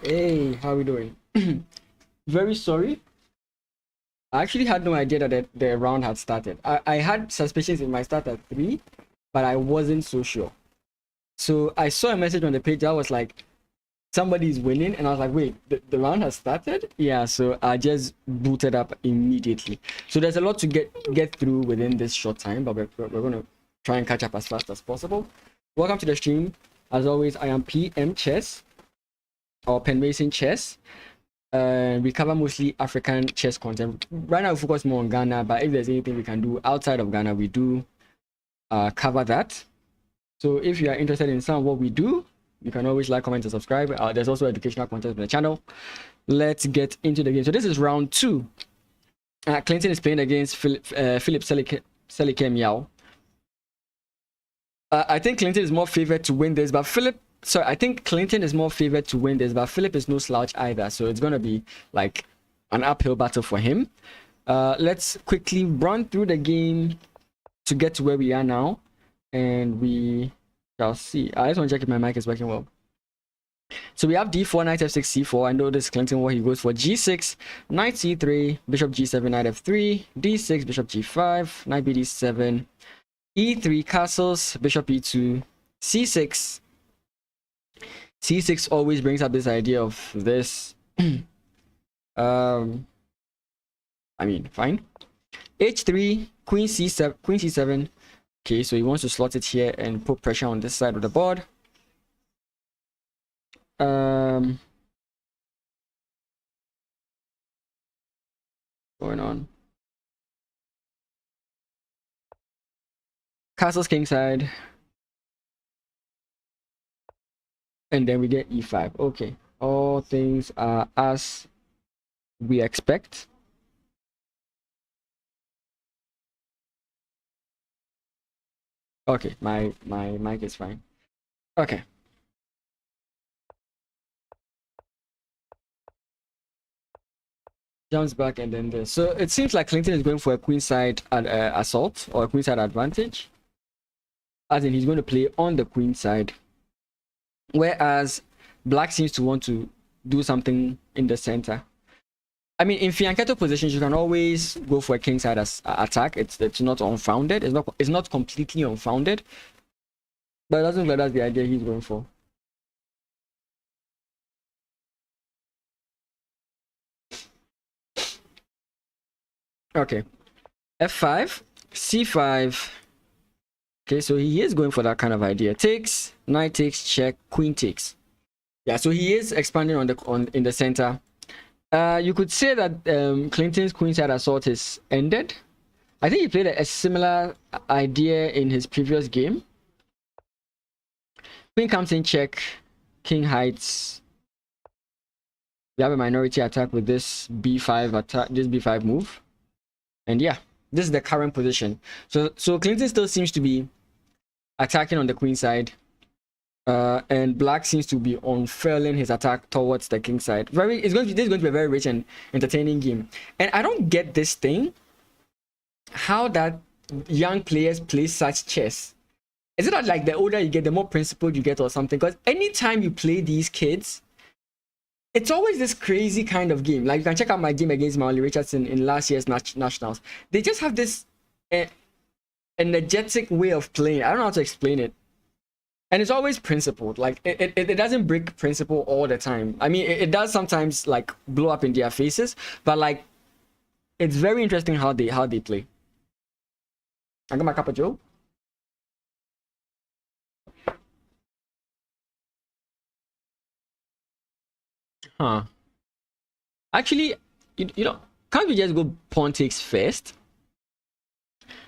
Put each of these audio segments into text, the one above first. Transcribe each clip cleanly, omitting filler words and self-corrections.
Hey, how are we doing? Very sorry. I actually had no idea that the round had started. I had suspicions it might start at 3, but I wasn't so sure. So I saw a message on the page that was like, somebody's winning, and I was like, wait, the round has started? Yeah, so I just booted up immediately. So there's a lot to get through within this short time, but we're going to try and catch up as fast as possible. Welcome to the stream. As always, I am PM Chess, or Pen Mason Chess. We cover mostly African chess content. Right now we focus more on Ghana, but if there's anything we can do outside of Ghana, we do cover that. So if you are interested in some of what we do, you can always like, comment, and subscribe. There's also educational content on the channel. Let's get into the game. So this is round 2. Clinton is playing against Philip Selikem Yao. I think Clinton is more favored to win this, but I think Clinton is more favored to win this, but Philip is no slouch either. So it's going to be like an uphill battle for him. Let's quickly run through the game to get to where we are now. And we shall see. I just want to check if my mic is working well. So we have d4, knight f6, c4. I know this is Clinton what he goes for. g6, knight c3, bishop g7, knight f3, d6, bishop g5, knight bd7, e3, castles, bishop e2, c6. c6 always brings up this idea of this. I mean, fine. h3, queen c7. Okay, so he wants to slot it here and put pressure on this side of the board. Going on. Castles kingside. And then we get e5. Okay, all things are as we expect. Okay, my mic is fine. Okay. Jumps back and then this. So it seems like Clinton is going for a queenside assault or a queenside advantage. As in, he's going to play on the queen side. Whereas Black seems to want to do something in the center. I mean, in fianchetto positions, you can always go for a kingside attack. It's not unfounded. It's not completely unfounded. But it doesn't look like that's the idea he's going for. Okay. f5, c5. Okay, so he is going for that kind of idea. Takes, knight takes, check, queen takes. Yeah, so he is expanding in the center. You could say that Clinton's queenside assault is ended. I think he played a similar idea in his previous game. Queen comes in check, king hides. We have a minority attack with this b5 attack, this b5 move. And yeah, this is the current position. So Clinton still seems to be attacking on the queen side. And Black seems to be unfurling his attack towards the king side. This is going to be a very rich and entertaining game. And I don't get this thing, how that young players play such chess. Is it not like the older you get, the more principled you get or something? Because anytime you play these kids, it's always this crazy kind of game. Like, you can check out my game against Maoli Richardson in last year's nationals. They just have this energetic way of playing. I don't know how to explain it. And it's always principled. Like, it doesn't break principle all the time. I mean, it does sometimes like blow up in their faces, but like, it's very interesting how they play. I got my cup of joe. Huh. Actually, you know, can't we just go pawn takes first?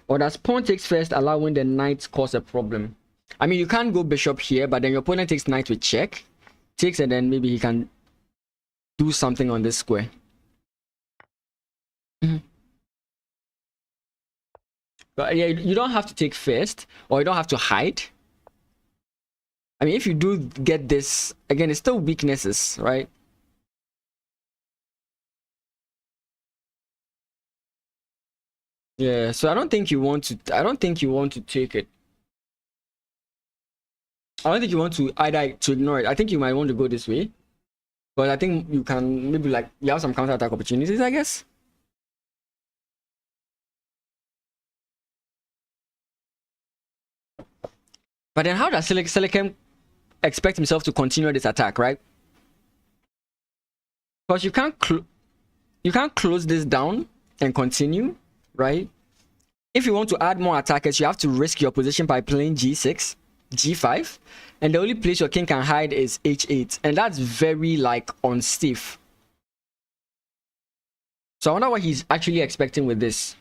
Or does pawn takes first allow when the knight cause a problem? I mean, you can't go bishop here, but then your opponent takes knight with check. Takes, and then maybe he can do something on this square. But yeah, you don't have to take first, or you don't have to hide. I mean, if you do get this, again, it's still weaknesses, right? Yeah, so I don't think you want to take it. I don't think you want to ignore it. I think you might want to go this way. But I think you can maybe like you have some counter attack opportunities, I guess. But then how does Silicon expect himself to continue this attack, right? Because you can't close this down and continue, right? If you want to add more attackers, you have to risk your position by playing g6, g5, and the only place your king can hide is h8, and that's very like unstiff. So I wonder what he's actually expecting with this.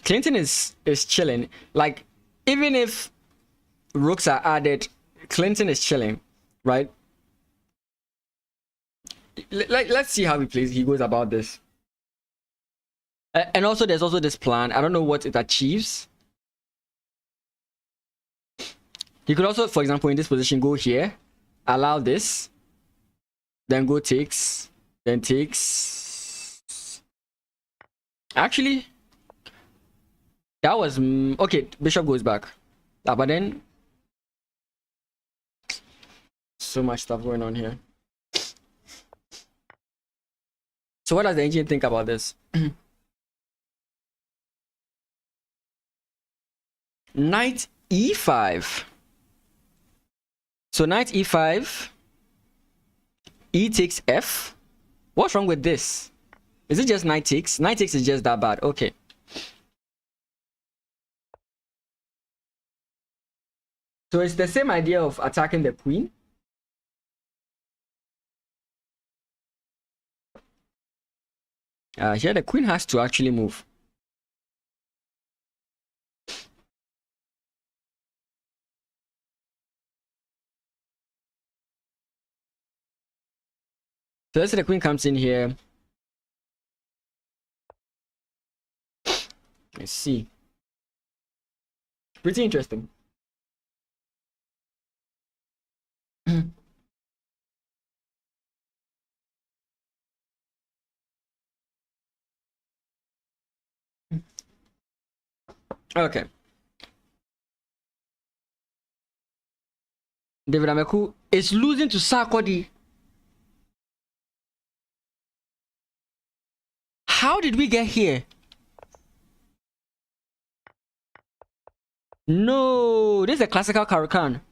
Clinton is chilling. Like, even if rooks are added, Clinton is chilling, right? Let's see how he goes about this. And also there's also this plan. I don't know what it achieves. He could also, for example, in this position, go here, allow this, then go takes, then takes. Actually, that was okay. Bishop goes back, but then so much stuff going on here. So what does the engine think about this? Knight e5. So knight e5, e takes f. What's wrong with this? Is it just knight takes? Knight takes is just that bad. Okay. So it's the same idea of attacking the queen. Here the queen has to actually move. So let's say the queen comes in here. Let's see. Pretty interesting. Okay. David Ameku is losing to Sarkodie. How did we get here? No, this is a classical Caro-Kann.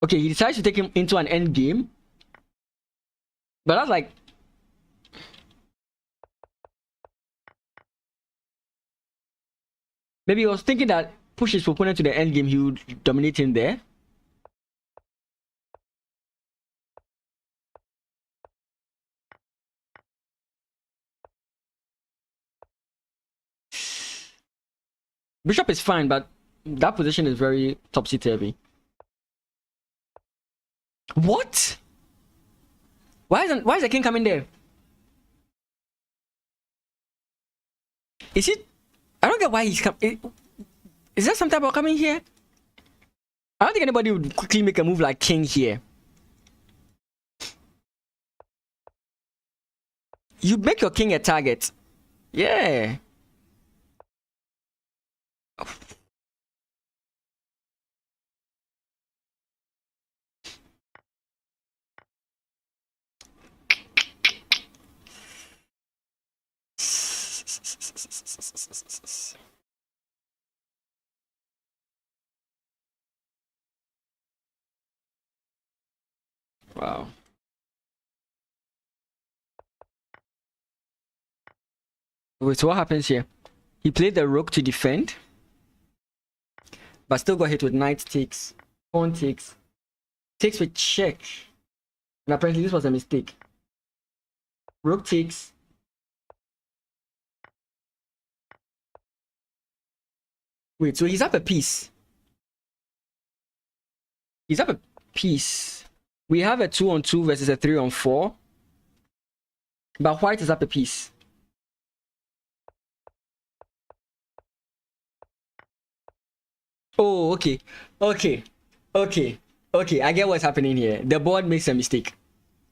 Okay, he decides to take him into an end game. But that's like... Maybe he was thinking that push his opponent to the end game, he would dominate him there. Bishop is fine, but that position is very topsy-turvy. What? Why is the king coming there? Is it? I don't get why he's coming. Is there something about coming here? I don't think anybody would quickly make a move like king here. You make your king a target. Yeah. Wow. Wait, so what happens here? He played the rook to defend, but still got hit with knight takes, pawn takes, takes with check. And apparently this was a mistake. Rook takes. Wait, so he's up a piece. He's up a piece. We have a 2-on-2 versus a 3-on-4. But white is up a piece. Oh, okay. I get what's happening here. The board makes a mistake.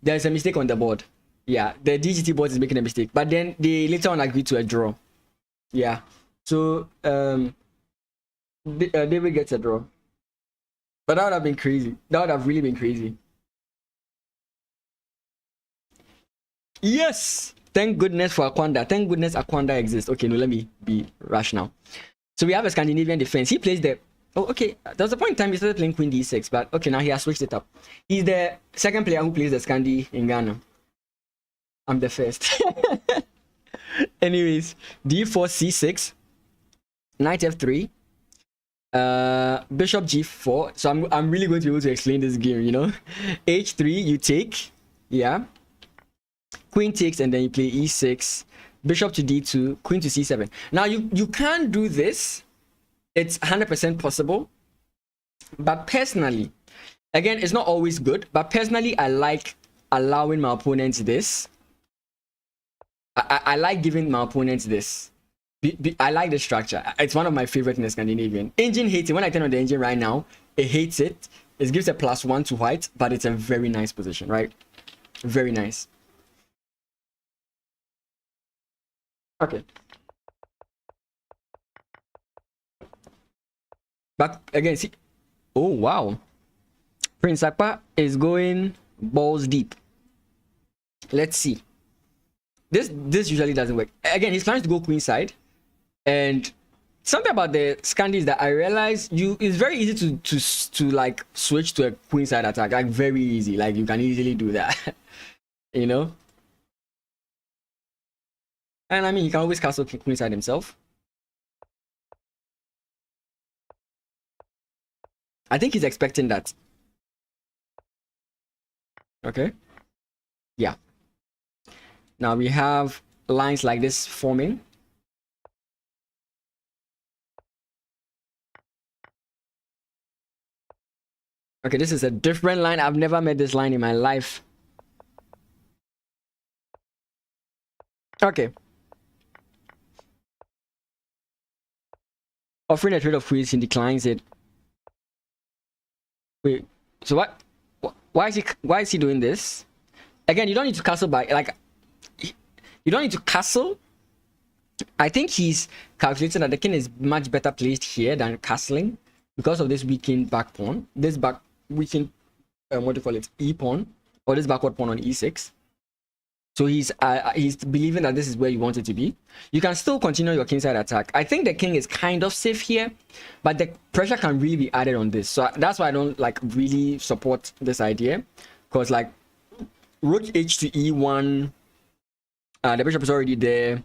There's a mistake on the board. Yeah, the DGT board is making a mistake. But then they later on agreed to a draw. Yeah. So David gets a draw. But that would have been crazy. That would have really been crazy. Yes. Thank goodness for Akwanda. Thank goodness Akwanda exists. Okay, no, let me be rational. So we have a Scandinavian defense. He plays the... Oh, okay. There was a point in time he started playing Queen D6, but okay, now he has switched it up. He's the second player who plays the Scandi in Ghana. I'm the first. Anyways, D4, C6, Knight F3, Bishop G4. So I'm really going to be able to explain this game, you know. H3, you take, yeah. Queen takes, and then you play E6, Bishop to D2, Queen to C7. Now you can't do this. It's 100% possible, but personally, again, it's not always good. But personally, I like allowing my opponents this. I like giving my opponents this. I like the structure. It's one of my favorite in the Scandinavian. Engine hates it. When I turn on the engine right now, it hates it. It gives a +1 to white, but it's a very nice position, right? Very nice. Okay. But again, see. Oh, wow. Prince Akpa is going balls deep. Let's see. This usually doesn't work. Again, he's trying to go queenside, and something about the Scandi is that I realize it's very easy to like switch to a queenside attack, like very easy. Like you can easily do that, you know. And I mean, he can always castle queenside himself. I think he's expecting that. Okay. Yeah. Now we have lines like this forming. Okay, this is a different line. I've never met this line in my life. Okay. Offering a trade of queens, he declines it. Wait, so what? Why is he doing this? Again, you don't need to castle by like. You don't need to castle. I think he's calculating that the king is much better placed here than castling because of this weakened back pawn. This back weakened, what do you call it, E pawn, or this backward pawn on E6. So he's believing that this is where you want it to be. You can still continue your kingside attack. I think the king is kind of safe here, but the pressure can really be added on this. So that's why I don't like really support this idea, because like rook h to e1. The bishop is already there.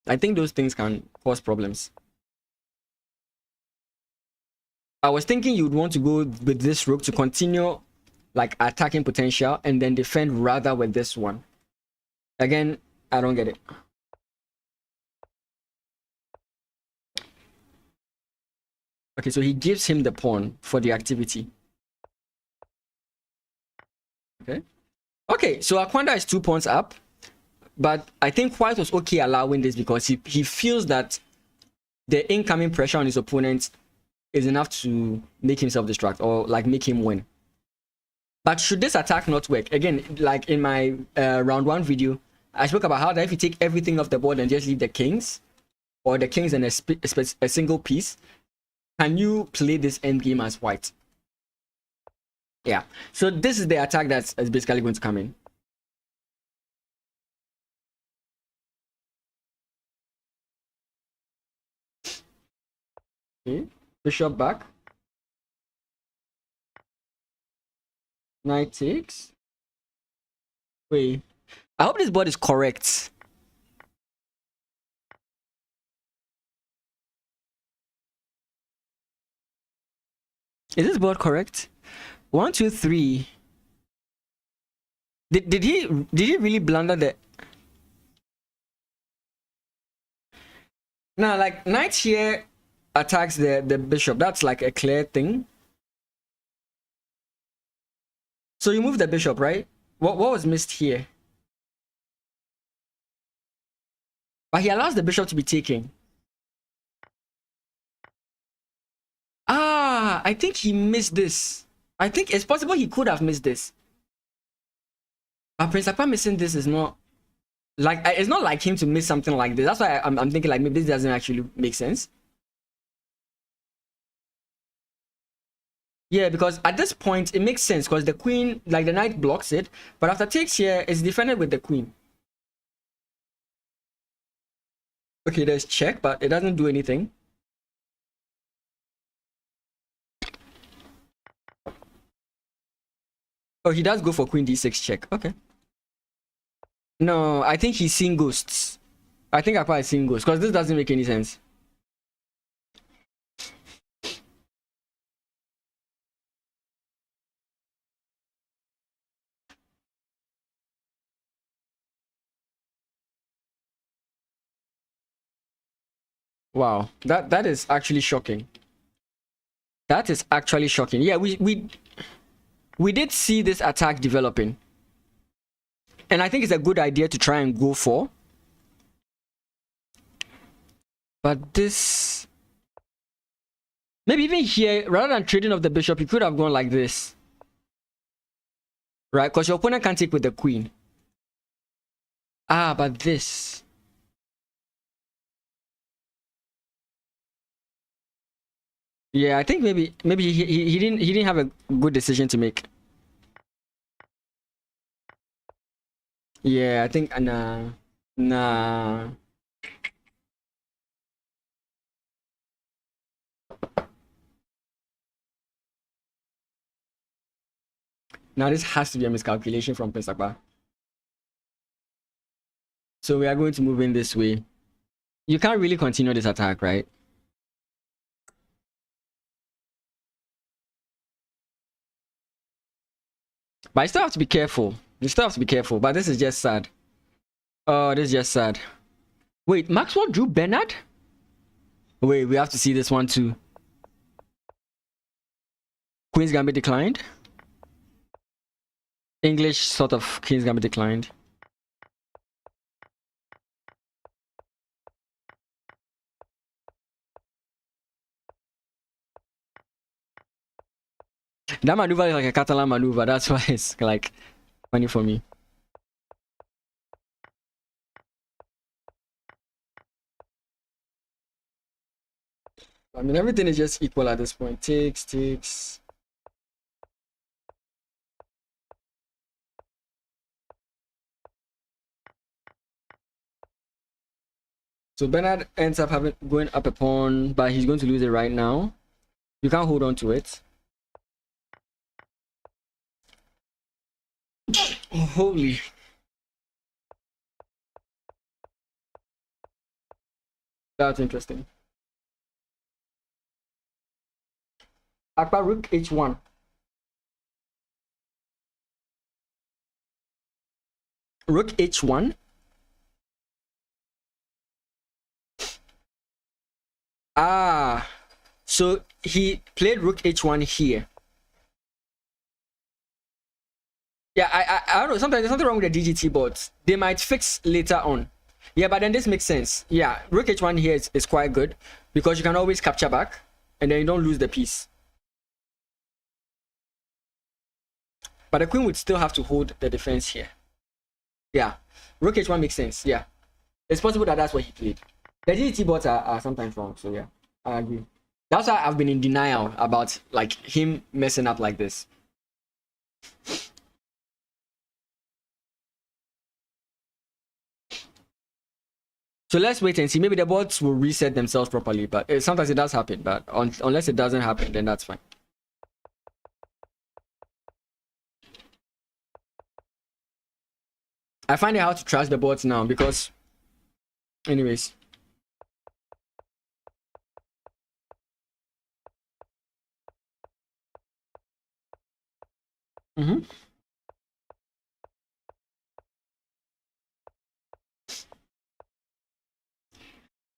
I think those things can cause problems. I was thinking you'd want to go with this rook to continue like attacking potential and then defend rather with this one. Again, I don't get it. Okay, so he gives him the pawn for the activity. Okay, so Akwanda is 2 pawns up. But I think White was okay allowing this because he feels that the incoming pressure on his opponent is enough to make himself distract or like make him win. But should this attack not work, again, like in my round 1 video, I spoke about how that if you take everything off the board and just leave the kings, or the kings and a single piece, can you play this endgame as White? Yeah, so this is the attack that's basically going to come in. Okay, bishop back. Knight takes. Wait, I hope this board is correct. Is this board correct? 1, 2, 3. Did he really blunder the? Now, like knight here attacks the bishop. That's like a clear thing. So you move the bishop, right? What was missed here? But he allows the bishop to be taken. Ah, I think he missed this. I think it's possible he could have missed this. But Prince Akpa missing this is not Like, it's not like him to miss something like this. That's why I'm thinking like maybe this doesn't actually make sense. Yeah, because at this point it makes sense because the queen, like the knight blocks it, but after takes here, it's defended with the queen. Okay, there's check, but it doesn't do anything. Oh, he does go for queen d6 check. Okay. No, I think he's seeing ghosts. I think Akpa is seeing ghosts because this doesn't make any sense. Wow, that is actually shocking. That is actually shocking. Yeah, we did see this attack developing, and I think it's a good idea to try and go for. But this, maybe even here, rather than trading off the bishop, you could have gone like this, right? Because your opponent can't take with the queen. Ah, but this. Yeah, I think maybe he didn't have a good decision to make. Yeah, I think nah. Now this has to be a miscalculation from Pesakba. So we are going to move in this way. You can't really continue this attack, right? But you still have to be careful. You still have to be careful. But this is just sad. Oh, this is just sad. Wait, Maxwell drew Bernard? Wait, we have to see this one too. Queen's Gambit declined. English sort of Queen's Gambit declined. That maneuver is like a Catalan maneuver. That's why it's like funny for me. I mean, everything is just equal at this point. Takes. So Bernard ends up going up a pawn, but he's going to lose it right now. You can't hold on to it. Oh, holy. That's interesting. Akpa rook h1. Rook h1. Ah, so he played rook h1 here. Yeah, I don't know. Sometimes there's something wrong with the DGT boards. They might fix later on. Yeah, but then this makes sense. Yeah, rook h1 here is quite good because you can always capture back and then you don't lose the piece. But the queen would still have to hold the defense here. Yeah, rook h1 makes sense. Yeah, it's possible that that's what he played. The DGT boards are sometimes wrong, so yeah, I agree. That's why I've been in denial about like him messing up like this. So let's wait and see. Maybe the boards will reset themselves properly, but sometimes it does happen. But unless it doesn't happen, then that's fine. I find it hard to trust the boards now because, anyways.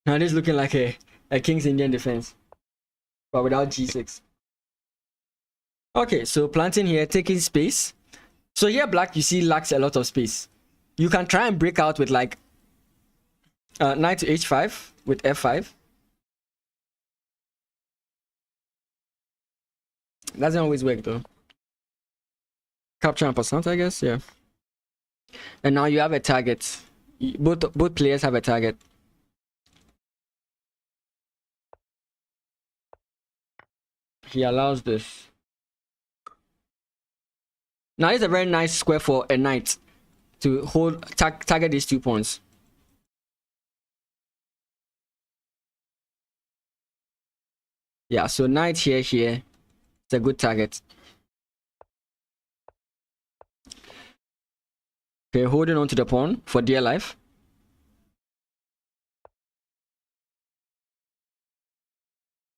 Now this is looking like a King's Indian defense, but without g6. Okay, so planting here, taking space. So here black, you see, lacks a lot of space. You can try and break out with like knight to h5 with f5. Doesn't always work though. Capture and percent, I guess, yeah. And now you have a target. Both players have a target. He allows this. Now it's a very nice square for a knight to hold target these 2 pawns. Yeah, so knight here, it's a good target. Okay, holding on to the pawn for dear life.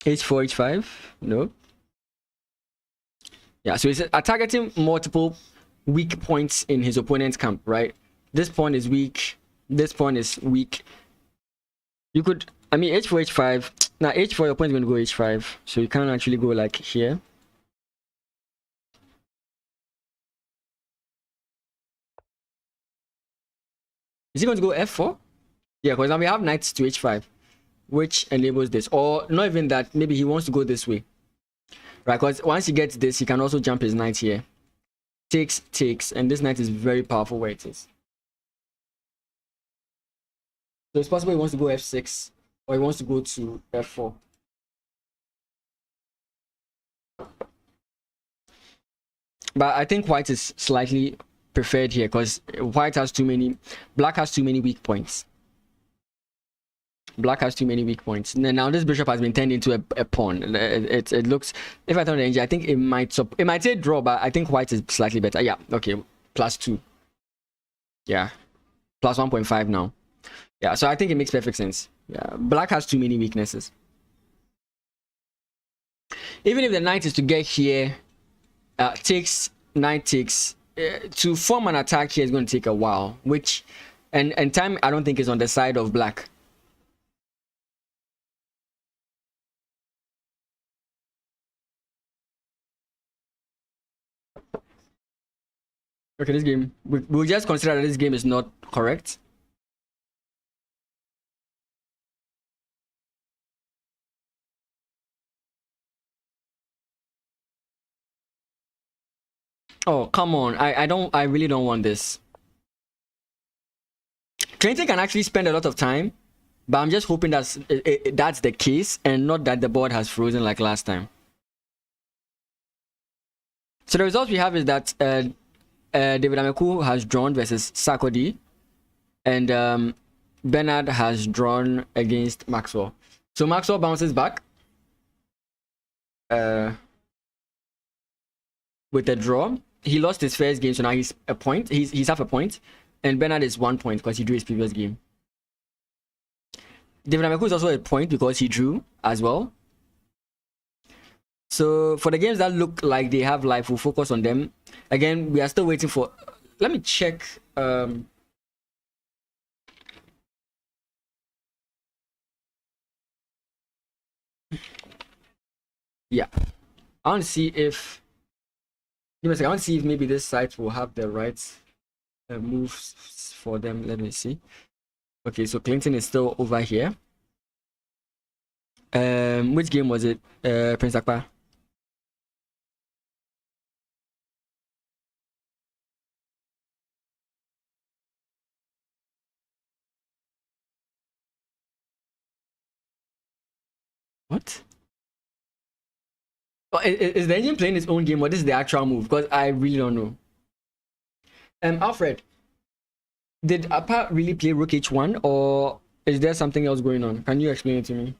H4, H5, no. Yeah, so he's targeting multiple weak points in his opponent's camp, right? This pawn is weak, this pawn is weak. You could, I mean, H4, H5. Now H4, your opponent's going to go H5, so you can't actually go like here. Is he going to go F4? Yeah, because now we have knights to H5, which enables this. Or not even that, maybe he wants to go this way. Right, because once he gets this, he can also jump his knight here. Takes, and this knight is very powerful where it is. So it's possible he wants to go F6, or he wants to go to F4. But I think white is slightly preferred here because black has too many weak points. Black has too many weak points. Now this bishop has been turned into a pawn. It looks, if I turn the engine, I think it might say draw, but I think white is slightly better. Yeah, okay, +2. Yeah, +1.5 now. Yeah, so I think it makes perfect sense. Yeah, black has too many weaknesses. Even if the knight is to get here, knight takes, to form an attack here is going to take a while, which and time I don't think is on the side of black. Okay, this game, we'll just consider that this game is not correct. Oh, come on. I really don't want this. Clinton can actually spend a lot of time, but I'm just hoping that's the case and not that the board has frozen like last time. So the results we have is that David Ameku has drawn versus Sarkodie, and Bernard has drawn against Maxwell. So Maxwell bounces back with a draw. He lost his first game, so now he's a point. He's half a point, and Bernard is 1 point because he drew his previous game. David Ameku is also a point because he drew as well. So for the games that look like they have life, we'll focus on them. Again, we are still waiting for. Let me check. Yeah, I want to see if. Give me a second. I want to see if maybe this site will have the right moves for them. Let me see. Okay, so Clinton is still over here. Which game was it? Prince Akpa. What? Oh, is the engine playing its own game, or this is the actual move? Because I really don't know. Alfred, did Appa really play Rook H1, or is there something else going on? Can you explain it to me?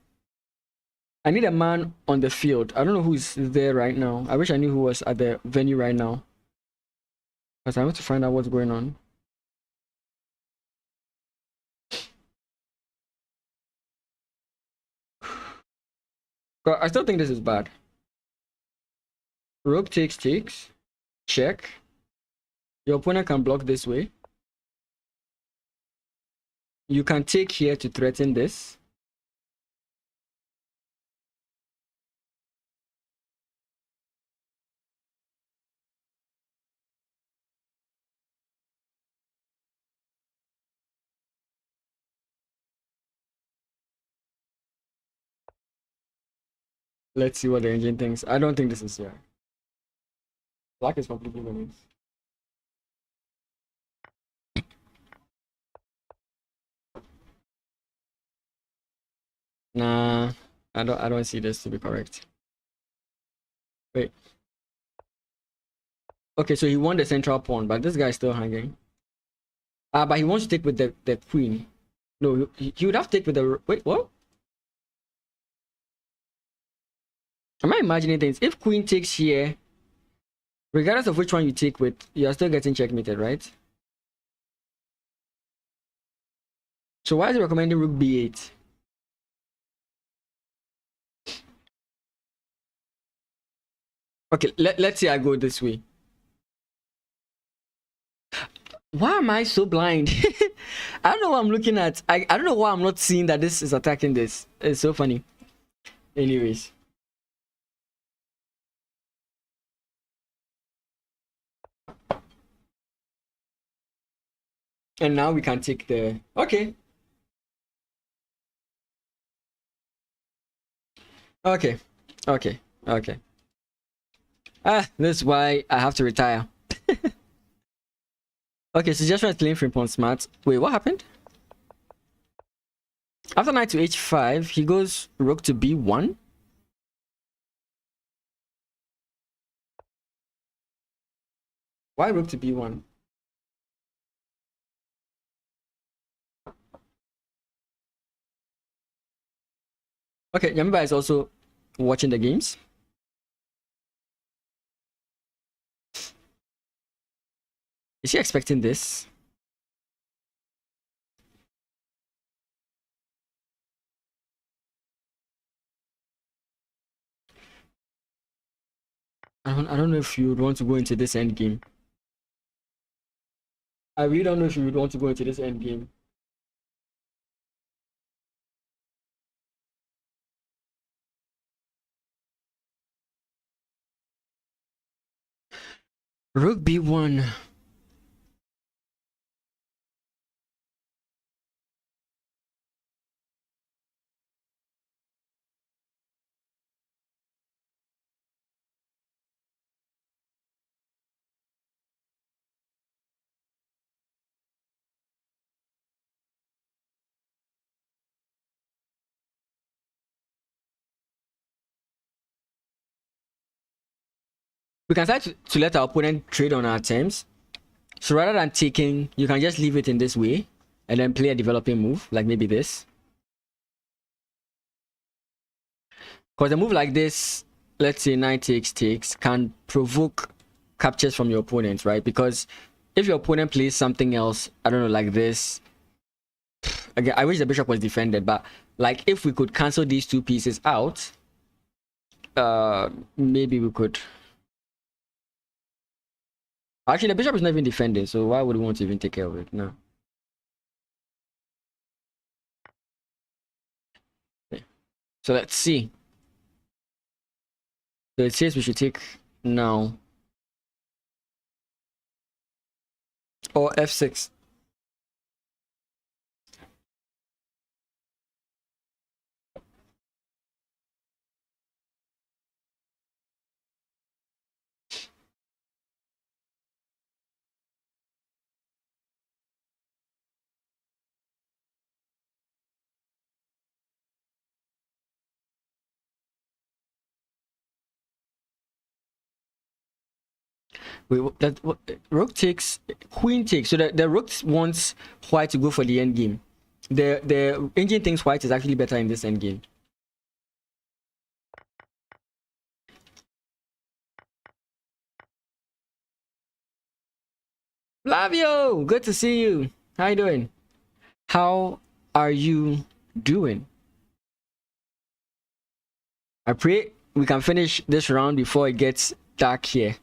I need a man on the field. I don't know who's there right now. I wish I knew who was at the venue right now, because I want to find out what's going on. But I still think this is bad. Rook takes, check. Your opponent can block this way. You can take here to threaten this. Let's see what the engine thinks. I don't think this is here. Black is completely winning. Nah, I don't see this to be correct. Wait. Okay, so he won the central pawn, but this guy's still hanging. But he wants to take with the queen. No, he would have to take with the... Wait, what? Am I imagining things? If queen takes here, regardless of which one you take with, you are still getting checkmated, right? So why is he recommending rook b8? Okay, let's say I go this way. Why am I so blind? I don't know what I'm looking at. I don't know why I'm not seeing that this is attacking this. It's so funny. Anyways. And now we can take the... Okay. Okay. Okay. Okay. This is why I have to retire. Okay, so just playing Frimpong smart. Wait, what happened? After knight to h5, he goes rook to b1. Why rook to b1? Okay, Yamiba is also watching the games. Is he expecting this? I don't know if you would want to go into this end game. I really don't know if you would want to go into this end game. Rook b1. We can start to let our opponent trade on our terms. So rather than taking, you can just leave it in this way and then play a developing move, like maybe this. Because a move like this, let's say knight takes, can provoke captures from your opponent, right? Because if your opponent plays something else, I don't know, like this. Again, I wish the bishop was defended, but like if we could cancel these two pieces out, maybe we could. Actually, the bishop is not even defending, so why would we want to even take care of it? No. Okay. So let's see. So it says we should take now. Or f6. Wait, that what, rook takes, queen takes. So the rook wants white to go for the end game. The engine thinks white is actually better in this end game. Flavio, good to see you. How you doing? How are you doing? I pray we can finish this round before it gets dark here.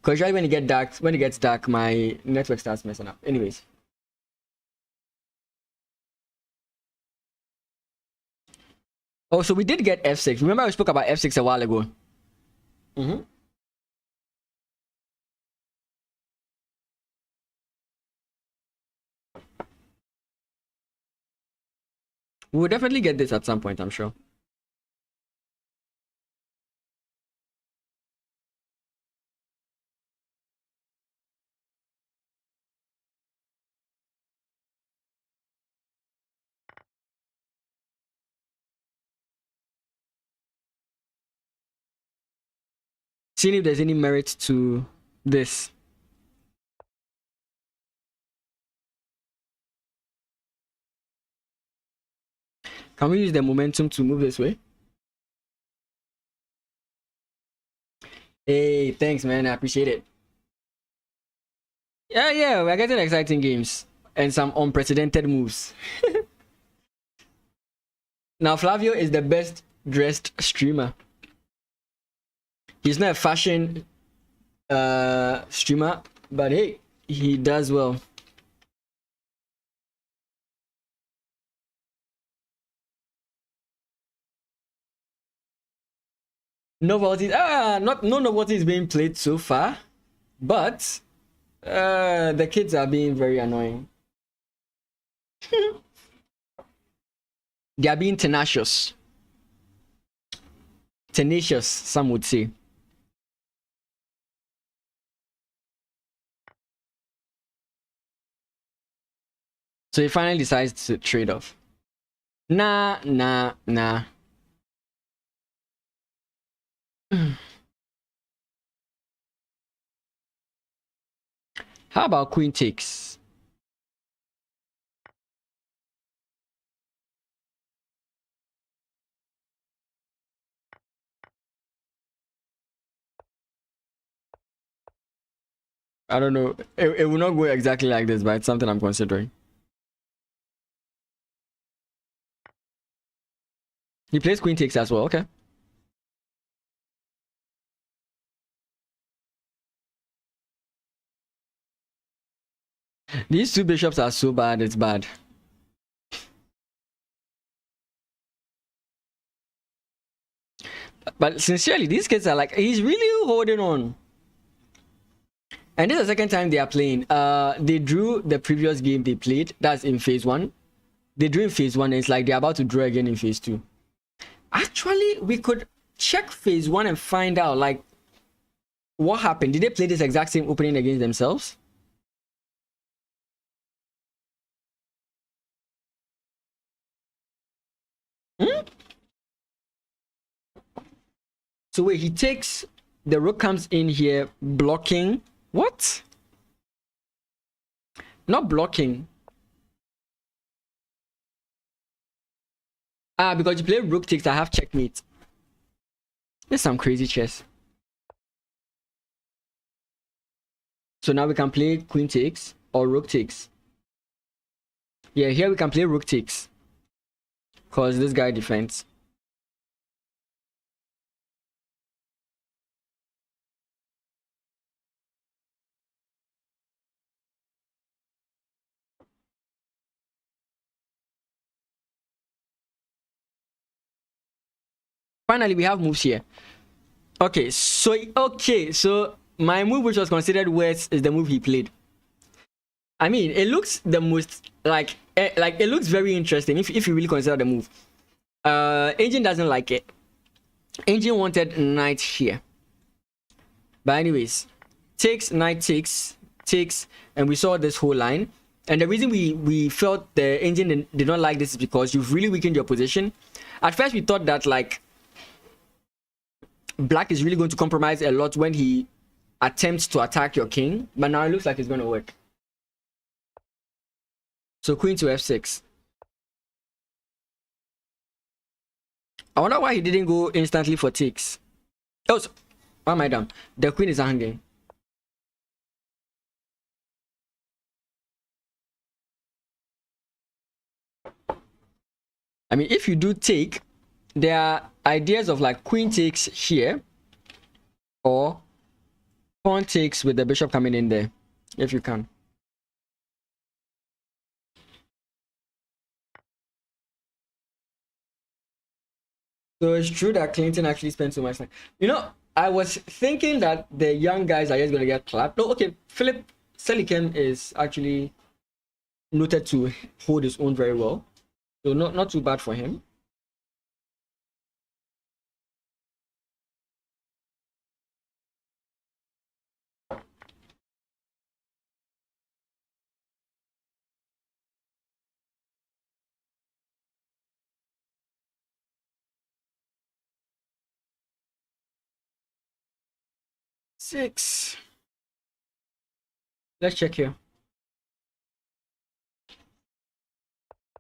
Because right when it gets dark, my network starts messing up. Anyways. Oh, so we did get f6. Remember we spoke about f6 a while ago. We'll definitely get this at some point, I'm sure. seeing if there's any merit to this. Can we use the momentum to move this way? Hey, thanks, man. I appreciate it. Yeah, we're getting exciting games and some unprecedented moves. Now, Flavio is the best dressed streamer. He's not a fashion streamer, but hey, he does well. Novelties, no novelty is being played so far, but the kids are being very annoying. They are being tenacious, some would say. So he finally decides to trade off. Nah. How about queen takes? I don't know. It will not go exactly like this, but it's something I'm considering. He plays queen takes as well. Okay. These two bishops are so bad, it's bad. But sincerely, these kids are like, he's really holding on. And this is the second time they are playing. They drew the previous game they played. That's in phase 1. They drew in phase 1 and it's like they're about to draw again in phase 2. Actually, we could check phase 1 and find out like what happened. Did they play this exact same opening against themselves? So wait, he takes, the rook comes in here, blocking. What? Not blocking. Because you play rook takes, I have checkmate. There's some crazy chess. So now we can play queen takes or rook takes. Yeah, here we can play rook takes. Because this guy defends. Finally, we have moves here. Okay, so my move, which was considered worse, is the move he played. I mean, it looks the most like it looks very interesting if you really consider the move. Engine doesn't like it. Engine wanted knight here, but anyways, takes, knight takes, and we saw this whole line. And the reason we felt the engine did not like this is because you've really weakened your position. At first, we thought that like black is really going to compromise a lot when he attempts to attack your king, but now it looks like it's going to work. So queen to f6. I wonder why he didn't go instantly for takes. Oh, so, why am I down? The queen is hanging. I mean, if you do take, there are ideas of like queen takes here or pawn takes with the bishop coming in there, if you can. So it's true that Clinton actually spent so much time. You know, I was thinking that the young guys are just going to get clapped. No, okay, Philip Selikem is actually noted to hold his own very well. So not too bad for him. 6. Let's check here.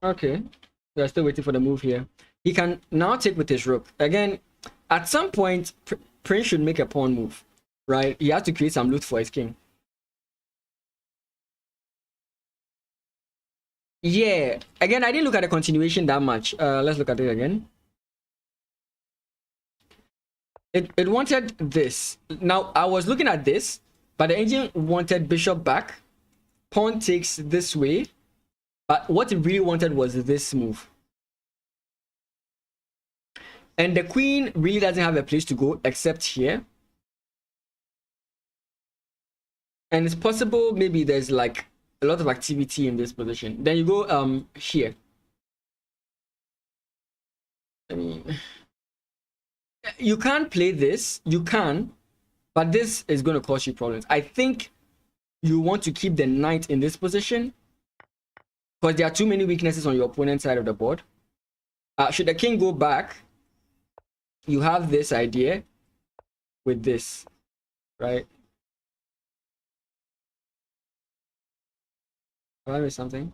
Okay, we are still waiting for the move here. He can now take with his rook. Again, at some point, Prince should make a pawn move, right? He has to create some loot for his king. Yeah, again, I didn't look at the continuation that much. Let's look at it again. It wanted this. Now, I was looking at this, but the engine wanted bishop back. Pawn takes this way. But what it really wanted was this move. And the queen really doesn't have a place to go except here. And it's possible maybe there's like a lot of activity in this position. Then you go here. I mean, you can't play this. You can, but this is going to cause you problems. I think you want to keep the knight in this position because there are too many weaknesses on your opponent's side of the board. Should the king go back, you have this idea with this, right? Have I missed something?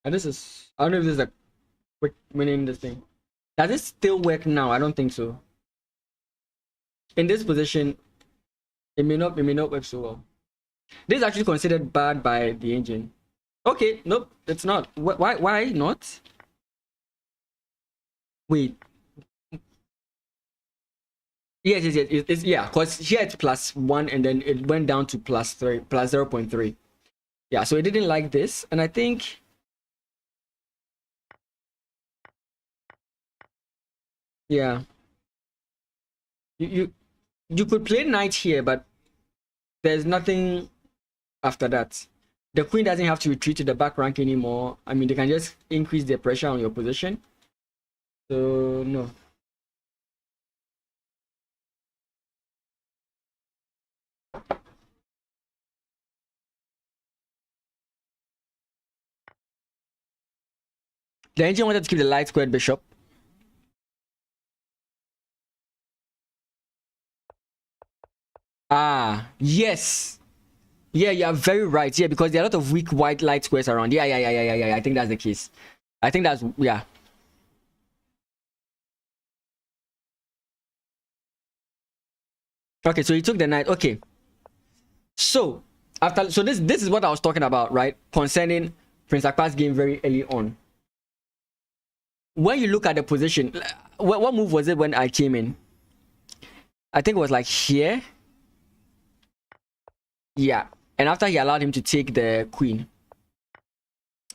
And this is, I don't know if this is a quick winning this thing. Does this still work now? I don't think so. In this position, it may not work so well. This is actually considered bad by the engine. Okay, nope, it's not. Why not? Wait. Yes, it's yeah, because here it's +1 and then it went down to +3, plus 0.3. Yeah, so it didn't like this, and I think yeah. You could play knight here, but there's nothing after that. The queen doesn't have to retreat to the back rank anymore. I mean, they can just increase their pressure on your position. So no. The engine wanted to keep the light squared bishop. Ah, yes. Yeah, you are very right. Yeah, because there are a lot of weak white light squares around. Yeah. I think that's the case. I think that's, yeah. Okay, so he took the knight. Okay. So, so this is what I was talking about, right? Concerning Prince Akpa's game very early on. When you look at the position, what move was it when I came in? I think it was like here. Yeah. And after he allowed him to take the queen.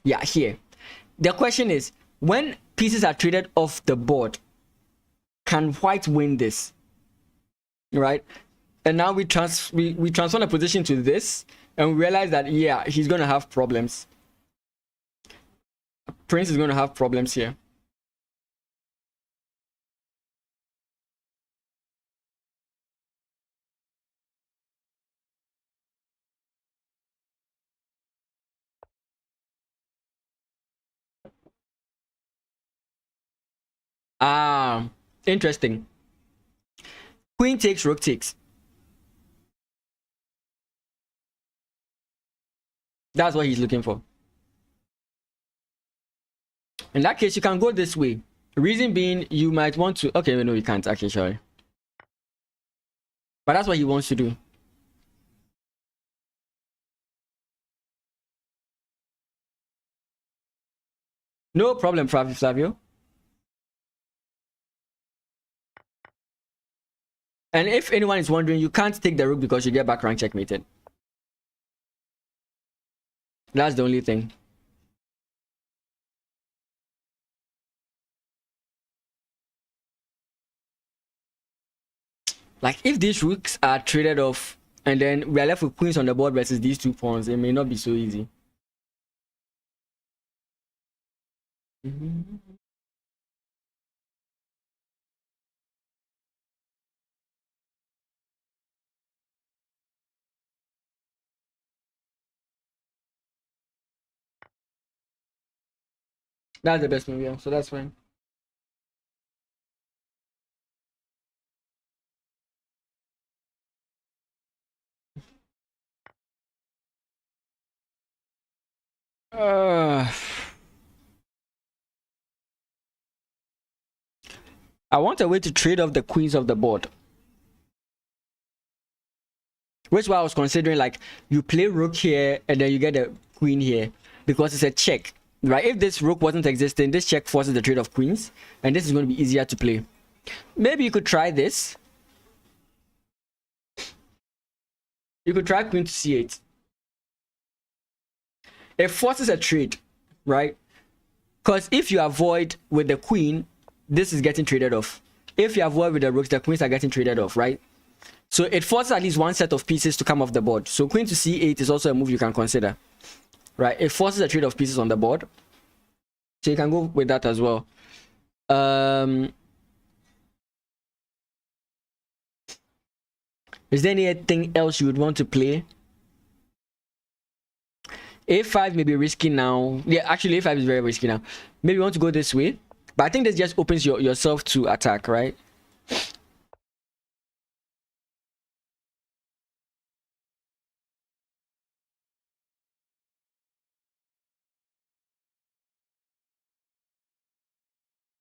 Yeah, here. The question is, when pieces are traded off the board, can white win this? Right? And now we transform the position to this, and we realize that, yeah, he's going to have problems. Prince is going to have problems here. Interesting. Queen takes, rook takes. That's what he's looking for. In that case, you can go this way. Reason being, you might want to... Okay, no, you can't. Okay, sorry. But that's what he wants to do. No problem, Flavio. And if anyone is wondering, you can't take the rook because you get back rank checkmated. That's the only thing. Like, if these rooks are traded off and then we are left with queens on the board versus these two pawns, it may not be so easy. That's the best move, yeah. So that's fine. I want a way to trade off the queens of the board. Which is why I was considering, like, you play rook here and then you get a queen here because it's a check, right? If this rook wasn't existing, this check forces the trade of queens, and this is going to be easier to play. Maybe you could try this. You could try queen to c8. It forces a trade, right? Because if you avoid with the queen, this is getting traded off. If you avoid with the rooks, the queens are getting traded off, right? So it forces at least one set of pieces to come off the board. So queen to c8 is also a move you can consider, right? It forces a trade of pieces on the board. So you can go with that as well. Is there anything else you would want to play? A5 may be risky now. Yeah, actually A5 is very risky now. Maybe you want to go this way. But I think this just opens yourself to attack, right?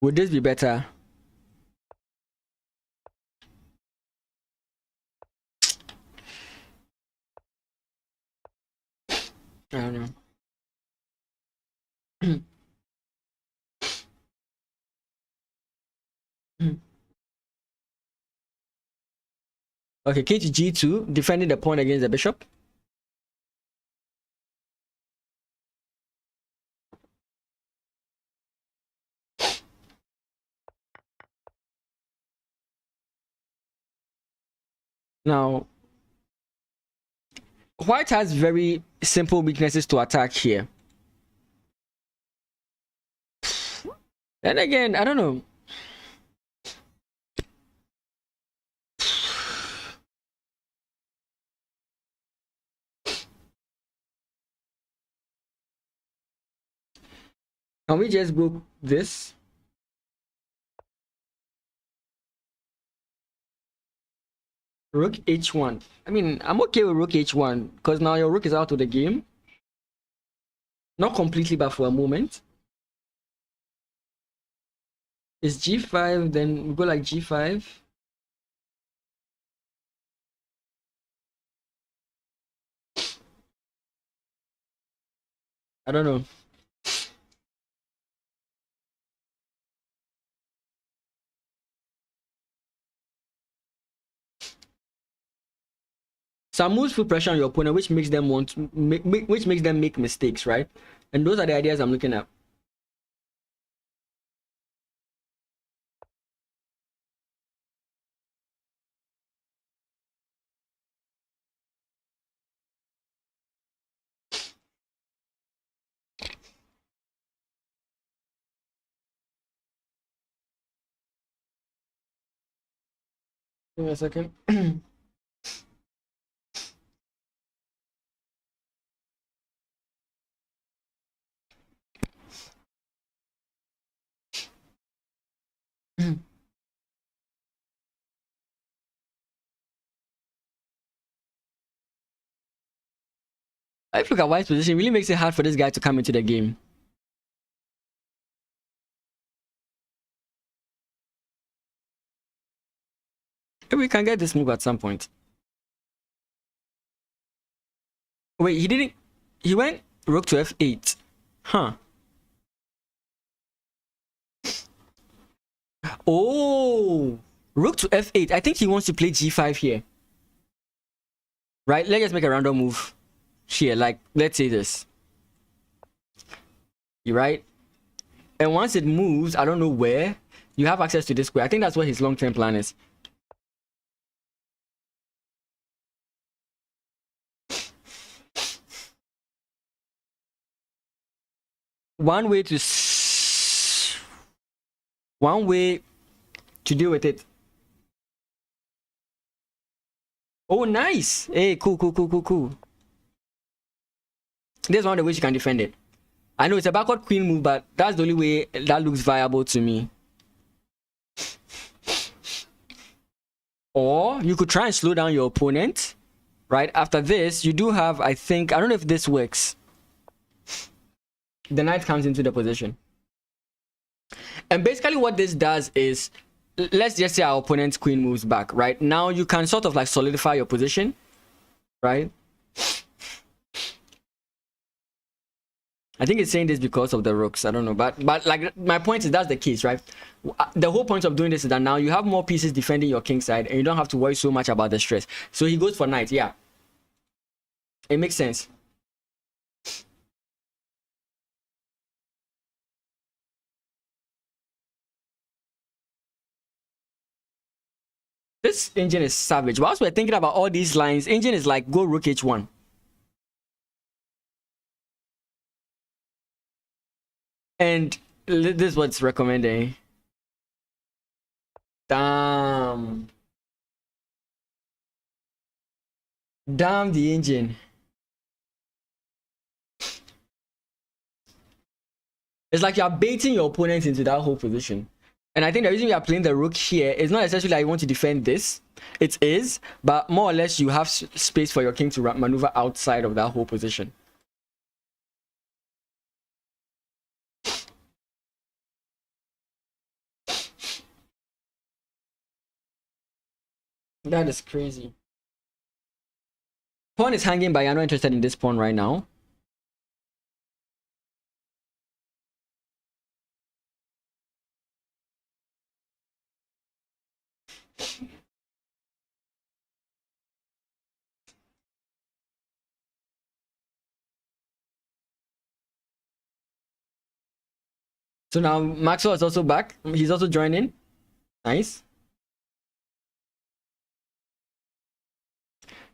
Would this be better? I don't know. Okay, king to g2, defending the pawn against the bishop. Now, white has very simple weaknesses to attack here. Then again, I don't know. Can we just go this? Rook h1. I mean, I'm okay with rook h1 because now your rook is out of the game. Not completely, but for a moment. It's g5, then we go like g5. I don't know. Some moves put pressure on your opponent, which makes them make mistakes, right? And those are the ideas I'm looking at. Give me a second. If you look at White's position, it really makes it hard for this guy to come into the game. Maybe we can get this move at some point. Wait, he didn't. He went rook to f8. Huh. Oh, rook to f8. I think he wants to play g5 here. Right? Let's just make a random move here. Like, let's say this. You right? And once it moves, I don't know where, you have access to this square. I think that's what his long-term plan is. One way to deal with it. Oh, nice. Hey, cool. There's one of the ways you can defend it. I know it's a backward queen move, but that's the only way that looks viable to me. Or you could try and slow down your opponent. Right after this, you do have, I think, I don't know if this works. The knight comes into the position. And basically what this does is, let's just say our opponent's queen moves back, right? Now you can sort of like solidify your position, right? I think it's saying this because of the rooks. I don't know, but like my point is that's the case, right? The whole point of doing this is that now you have more pieces defending your king side, and you don't have to worry so much about the stress. So he goes for knight. Yeah, it makes sense. This engine is savage. Whilst we're thinking about all these lines, engine is like go rook h1. And this is what's recommending. Damn. Damn the engine. It's like you're baiting your opponent into that whole position. And I think the reason we are playing the rook here is not necessarily that you want to defend this. It is, but more or less you have space for your king to maneuver outside of that whole position. That is crazy. Pawn is hanging, but you're not interested in this pawn right now. So now Maxwell is also back. He's also joining. Nice.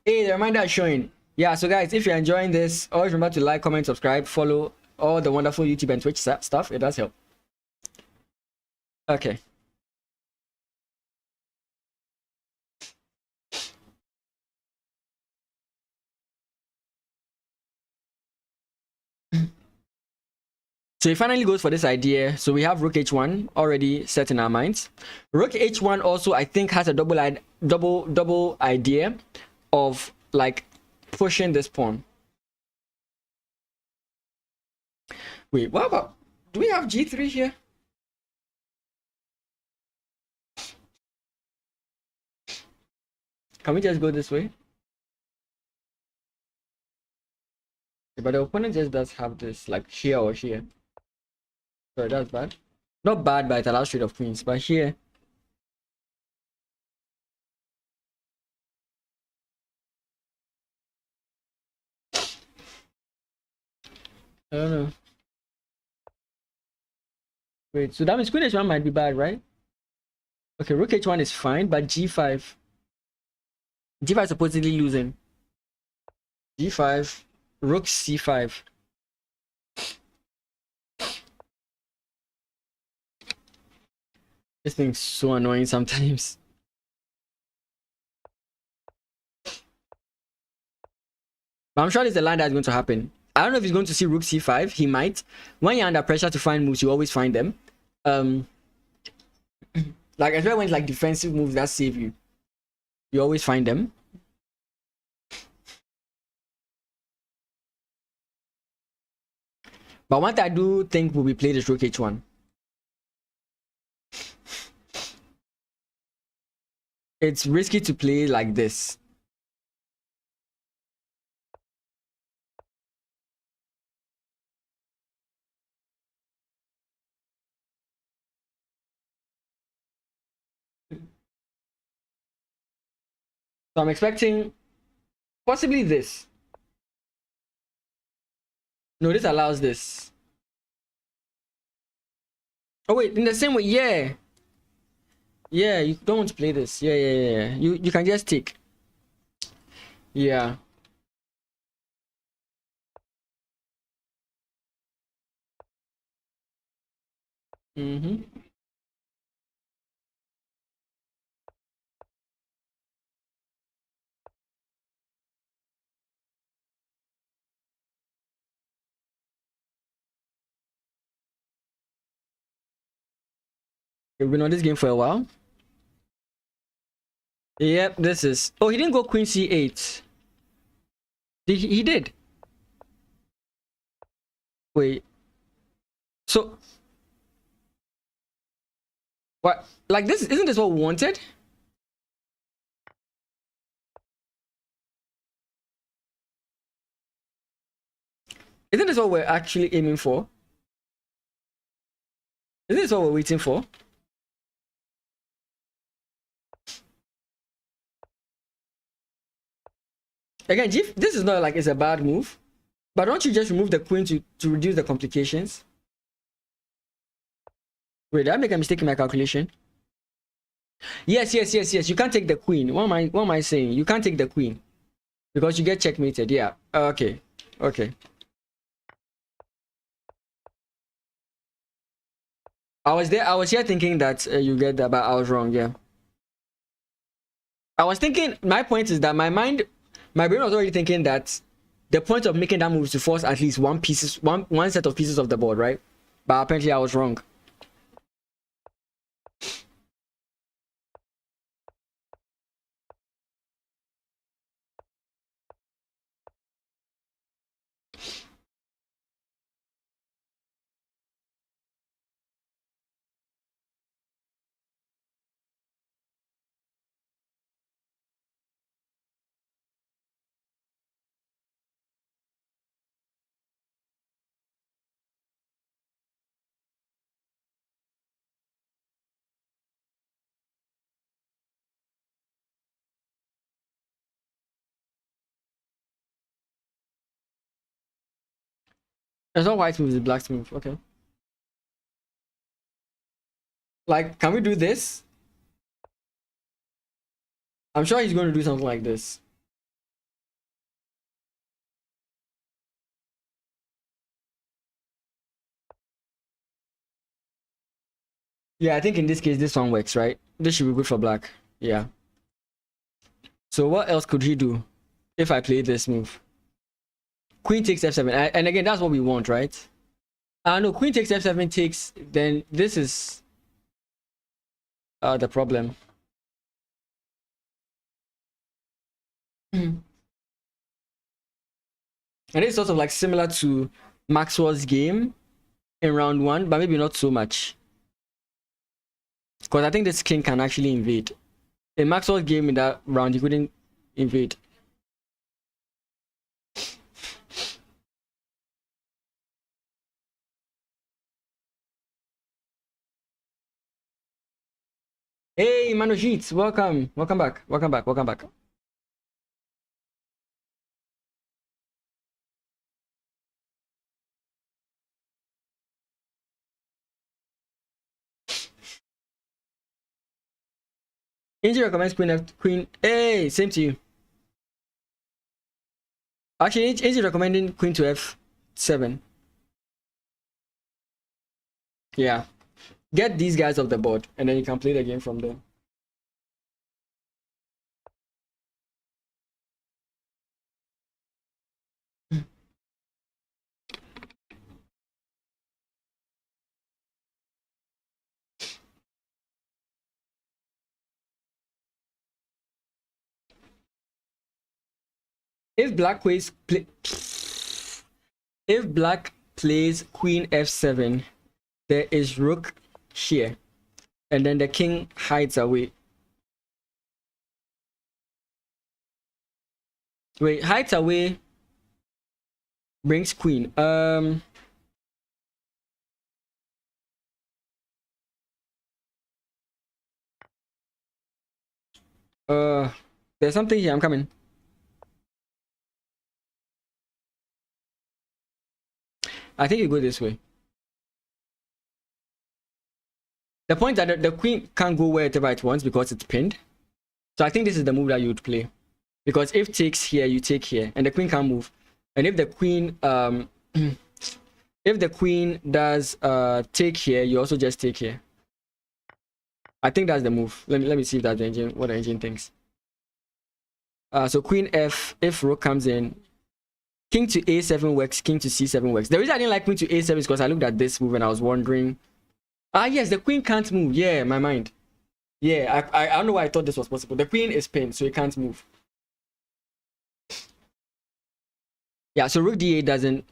Hey, the reminder is showing. Yeah, so guys, if you're enjoying this, always remember to like, comment, subscribe, follow all the wonderful YouTube and Twitch stuff. It does help. Okay. So he finally goes for this idea. So we have rook h1 already set in our minds. Rook h1 also, I think, has a double idea of like pushing this pawn. Wait, what about, do we have g3 here? Can we just go this way? But the opponent just does have this like here or here. Sorry, that's bad. Not bad, but it allows straight of queens. But here, I don't know. Wait, so that means queen h1 might be bad, right? Okay, rook h1 is fine, but g5. g5 supposedly losing. g5, rook c5. This thing's so annoying sometimes. But I'm sure there's a line that's going to happen. I don't know if he's going to see rook c5. He might. When you're under pressure to find moves, you always find them. Like especially when it's like defensive moves that save you, you always find them. But what I do think will be played is rook h1. It's risky to play like this. So I'm expecting possibly this. No, this allows this. Oh wait, in the same way, yeah. Yeah, you don't want to play this. Yeah. You can just take. Yeah. Mm-hmm. We've been on this game for a while. Yep, this is... Oh, he didn't go queen c8. He did. Wait. So... What? Like this? Isn't this what we wanted? Isn't this what we're actually aiming for? Isn't this what we're waiting for? Again, Chief, this is not like it's a bad move. But don't you just remove the queen to reduce the complications? Wait, did I make a mistake in my calculation? Yes. You can't take the queen. What am I saying? You can't take the queen. Because you get checkmated. Yeah. Okay. I was here thinking that you get that, but I was wrong. Yeah. I was thinking, my point is that my brain was already thinking that the point of making that move is to force at least one set of pieces of the board, right? But apparently I was wrong. It's not white move, it's black move. Okay. Like, can we do this? I'm sure he's going to do something like this. Yeah, I think in this case, this one works, right? This should be good for black. Yeah. So what else could he do if I play this move? Queen takes f7. And again, that's what we want, right? No, queen takes f7 takes... Then this is the problem. And it's sort of like similar to Maxwell's game in round 1, but maybe not so much. Because I think this king can actually invade. In Maxwell's game in that round, he couldn't invade. Hey, Manojit, welcome. Welcome back. Angie recommends queen. Hey, same to you. Actually, Angie recommending queen to f7. Yeah. Get these guys off the board, and then you can play the game from there. If black plays queen f7, there is rook here, and then the king hides away. Wait, hides away brings queen. There's something here. I'm coming. I think you go this way. The point that the queen can't go wherever it wants because it's pinned. So I think this is the move that you would play. Because if takes here, you take here, and the queen can't move. And if the queen if the queen does take here, you also just take here. I think that's the move. Let me see if that's the engine, what the engine thinks. So queen f, if rook comes in, king to a7 works, king to c7 works. The reason I didn't like queen to a7 is because I looked at this move and I was wondering Ah, yes, the queen can't move. Yeah, my mind. Yeah, I don't know why I thought this was possible. The queen is pinned, so it can't move. Yeah, so rook d8 doesn't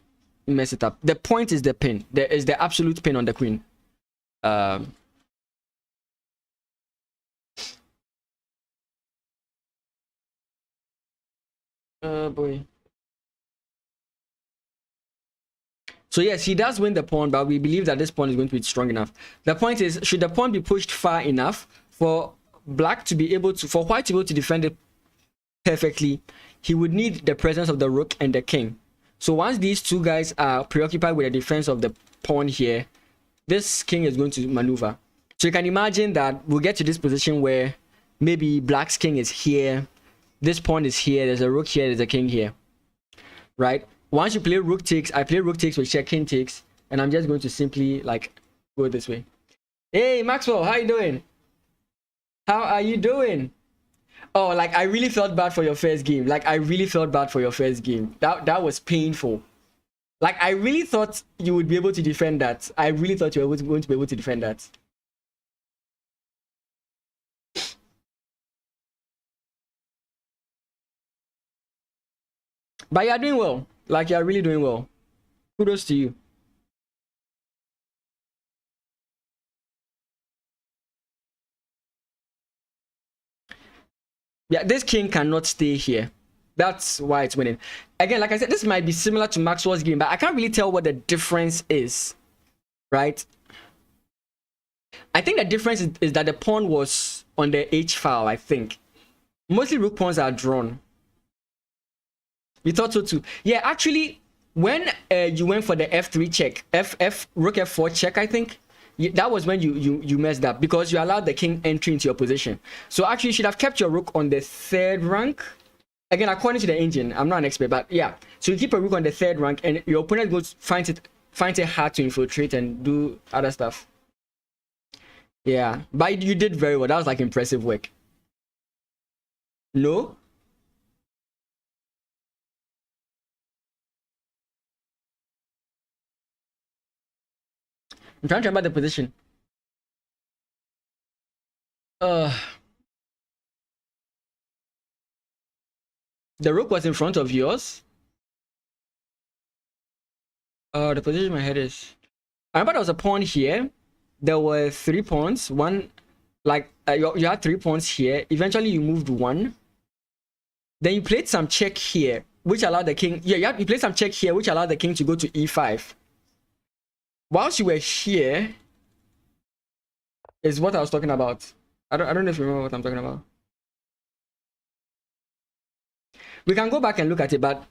mess it up. The point is the pin. There is the absolute pin on the queen. Oh boy. So yes, he does win the pawn, but we believe that this pawn is going to be strong enough. The point is, should the pawn be pushed far enough for black to be able to, for white to be able to defend it perfectly, he would need the presence of the rook and the king. So once these two guys are preoccupied with the defense of the pawn here, this king is going to maneuver. So you can imagine that we'll get to this position where maybe black's king is here, this pawn is here, there's a rook here, there's a king here, right? Once you play rook takes, I play rook takes with check, king takes, and I'm just going to simply like go this way. Hey Maxwell, how you doing? How are you doing? Oh, like I really felt bad for your first game. Like I really felt bad for your first game. That was painful. Like I really thought you would be able to defend that. I really thought you were going to be able to defend that. But you're doing well. Like you're really doing well. Kudos to you. Yeah, this king cannot stay here. That's why it's winning. Again, like I said, this might be similar to Maxwell's game, but I can't really tell what the difference is, right? I think the difference is that the pawn was on the H file, I think. Mostly rook pawns are drawn. You thought so too? Yeah, actually, when you went for the F3 check, rook F4 check, I think, that was when you messed up because you allowed the king entry into your position. So actually, you should have kept your rook on the third rank. Again, according to the engine, I'm not an expert, but yeah. So you keep a rook on the third rank, and your opponent goes finds it hard to infiltrate and do other stuff. Yeah, but you did very well. That was like impressive work. No. I'm trying to remember the position. The rook was in front of yours. The position my head is. I remember there was a pawn here. There were 3 pawns. One, like you had 3 pawns here. Eventually, you moved one. Then you played some check here, which allowed the king. Yeah, you played some check here, which allowed the king to go to e5. Whilst you were here, is what I was talking about. I don't know if you remember what I'm talking about. We can go back and look at it, but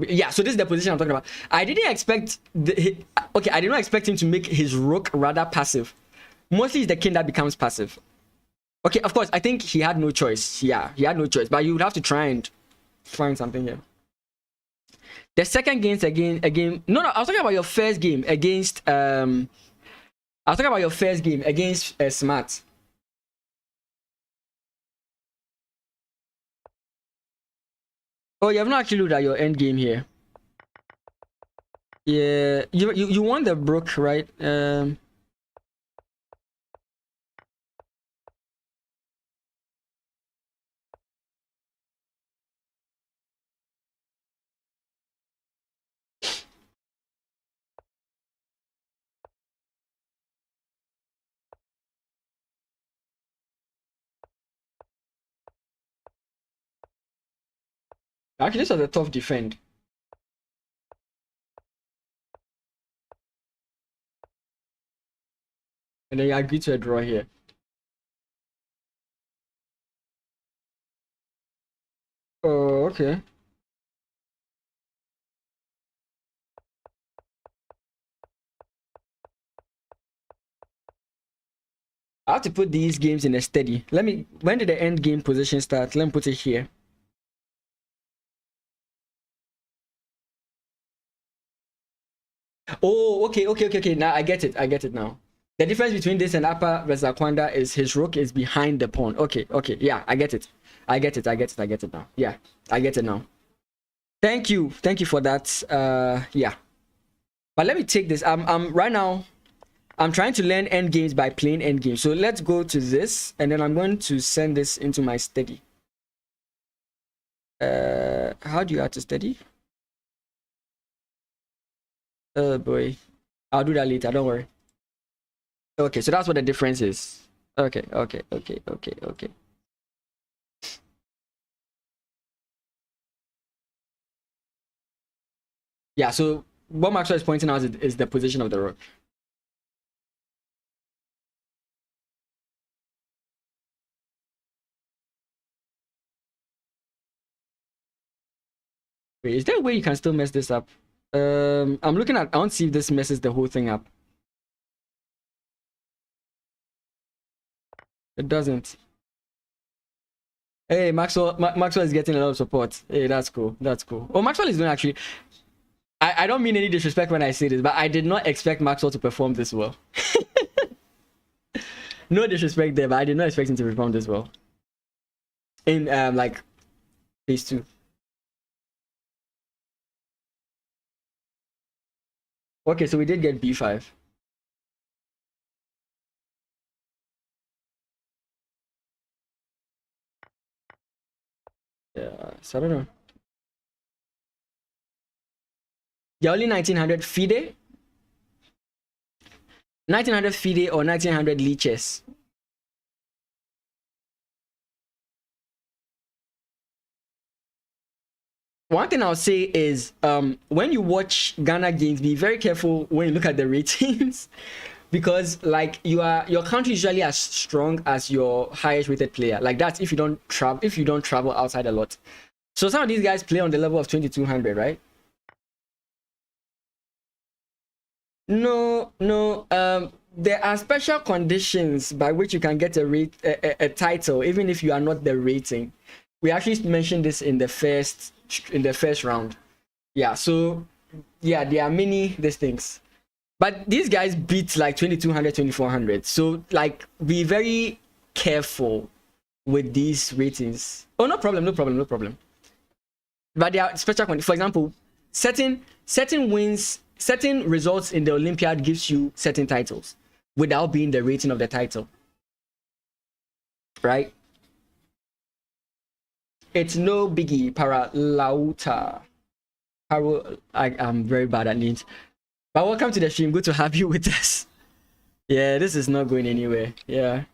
yeah. So this is the position I'm talking about. I didn't expect I did not expect him to make his rook rather passive. Mostly it's the king that becomes passive. Okay, of course, I think he had no choice. Yeah, he had no choice, but you would have to try and find something here. The second game again. No, I was talking about your first game against Smart. Oh, you have not actually looked at your end game here. Yeah, you won the brook, right? Actually, this was a tough defend. And then you agreed to a draw here. Oh, okay. I have to put these games in a steady. When did the end game position start? Let me put it here. Oh, okay. Now I get it now. The difference between this and upper versus Akwanda is his rook is behind the pawn. Okay. Yeah, I get it. I get it now. Yeah, I get it now. Thank you for that. Yeah. But let me take this. I'm right now. I'm trying to learn endgames by playing endgames. So let's go to this, and then I'm going to send this into my study. How do you add to study? Oh boy, I'll do that later. Don't worry. Okay, so that's what the difference is. Okay. Yeah, so what Maxwell is pointing out is the position of the rook. Wait, is there a way you can still mess this up? I'm looking at, I want to see if this messes the whole thing up. It doesn't. Hey, Maxwell is getting a lot of support. Hey, that's cool. That's cool. Oh, Maxwell is doing actually. I don't mean any disrespect when I say this, but I did not expect Maxwell to perform this well. No disrespect there, but I did not expect him to perform this well. In like phase 2. Okay, so we did get b5. Yeah, so I don't know. Yeah, only 1900 FIDE, 1900 FIDE or 1900 leeches. One thing I'll say is when you watch Ghana games, be very careful when you look at the ratings because like your country is usually as strong as your highest rated player. Like that's if you don't travel outside a lot. So some of these guys play on the level of 2200, right? No, there are special conditions by which you can get a title even if you are not the rating. We actually mentioned this in the first round. Yeah, so yeah, there are many these things, but these guys beat like 2200, 2400. So like be very careful with these ratings. Oh, no problem. But there are special conditions. For example, certain results in the Olympiad gives you certain titles without being the rating of the title, right? It's no biggie. Para lauta. I'm very bad at names. But welcome to the stream. Good to have you with us. Yeah, this is not going anywhere. Yeah.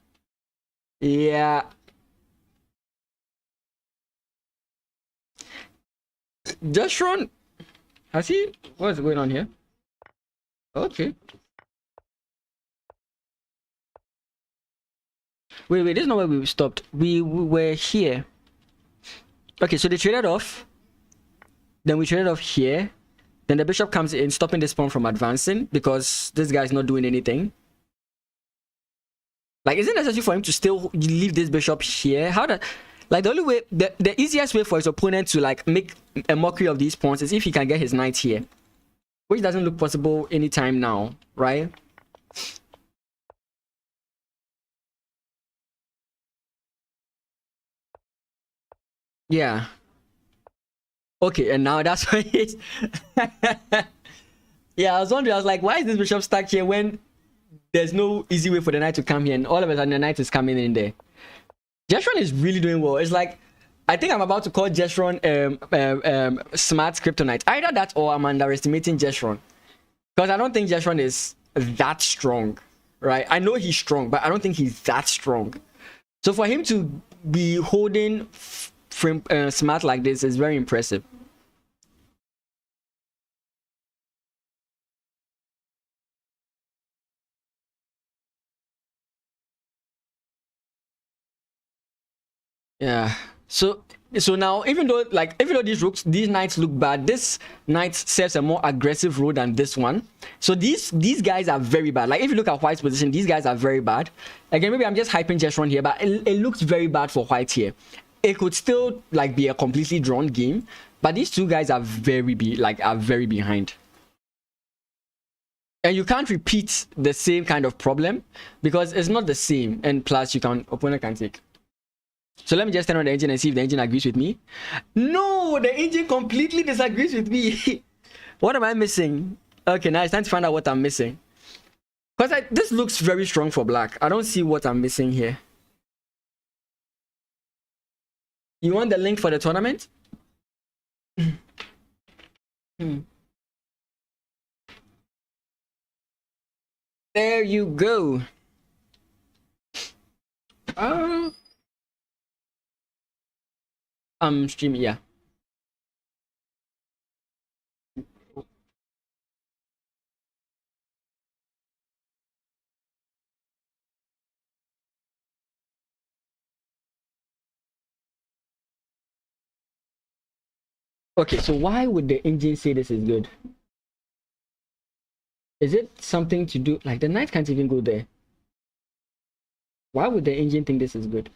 Justron, has he? What's going on here? Okay. Wait, this is not where we stopped. We were here. Okay, so they traded off. Then we traded off here. Then the bishop comes in, stopping this pawn from advancing because this guy's not doing anything. Like, is it necessary for him to still leave this bishop here? How the like the only way, the easiest way for his opponent to like make a mockery of these pawns is if he can get his knight here, which doesn't look possible anytime now, right? Yeah. Okay, and now that's why it's yeah, I was wondering, I was like, why is this bishop stuck here when there's no easy way for the knight to come here, and all of a sudden the knight is coming in there. Jestron is really doing well. It's like, I think I'm about to call Jestron smart kryptonite. Either that or I'm underestimating Jestron, because I don't think Jestron is that strong, right? I know he's strong, but I don't think he's that strong. So for him to be holding smart like this is very impressive. Yeah. So now, even though these knights look bad, this knight serves a more aggressive role than this one. So these guys are very bad. Like if you look at White's position, these guys are very bad. Again, maybe I'm just hyping Jestron here, but it looks very bad for White here. It could still like be a completely drawn game, but these two guys are very behind. And you can't repeat the same kind of problem because it's not the same. And plus, opponent can take. So let me just turn on the engine and see if the engine agrees with me. No, the engine completely disagrees with me. What am I missing? Okay, now it's time to find out what I'm missing. Because this looks very strong for black. I don't see what I'm missing here. You want the link for the tournament? There you go. I'm streaming, yeah. Okay, so why would the engine say this is good? Is it something to do, like the knight can't even go there? Why would the engine think this is good?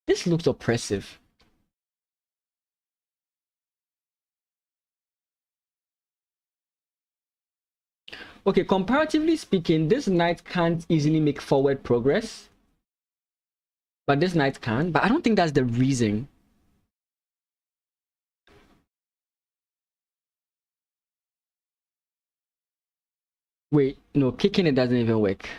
This looks oppressive. Okay, comparatively speaking, this knight can't easily make forward progress. But this knight can. But I don't think that's the reason. Wait, no, kicking it doesn't even work.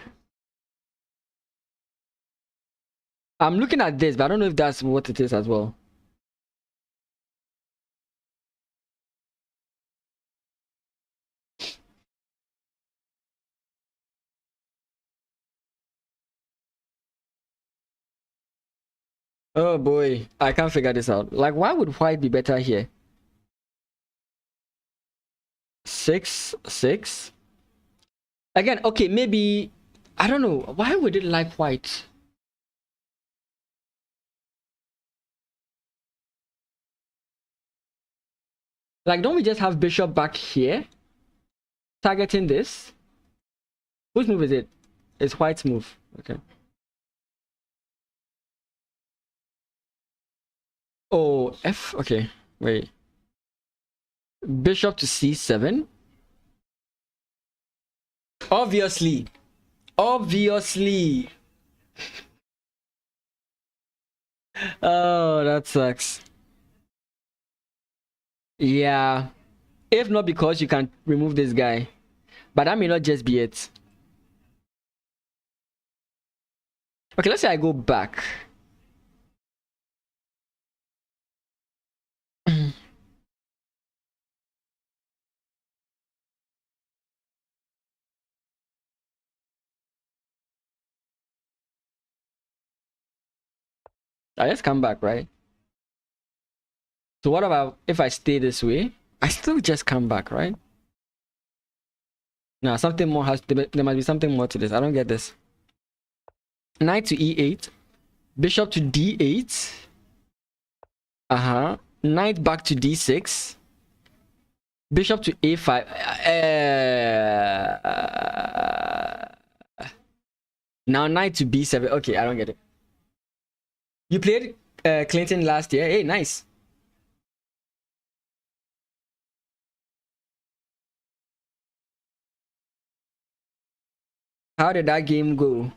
I'm looking at this, but I don't know if that's what it is as well. Oh boy, I can't figure this out. Like, why would white be better here? 6-6. Again, okay, maybe I don't know. Why would it like white? Like, don't we just have bishop back here? Targeting this? Whose move is it? It's white's move. Okay. Oh, F. Okay, wait. Bishop to C7. Obviously. Obviously. Oh, that sucks. Yeah. If not because you can remove this guy. But that may not just be it. Okay, let's say I go back. I just come back, right? So what about if I stay this way? I still just come back, right? No, something more has to be, there must be something more to this. I don't get this. Knight to E8. Bishop to D8. Knight back to D6. Bishop to A5. Now knight to B7. Okay, I don't get it. You played Clinton last year. Hey, nice. How did that game go?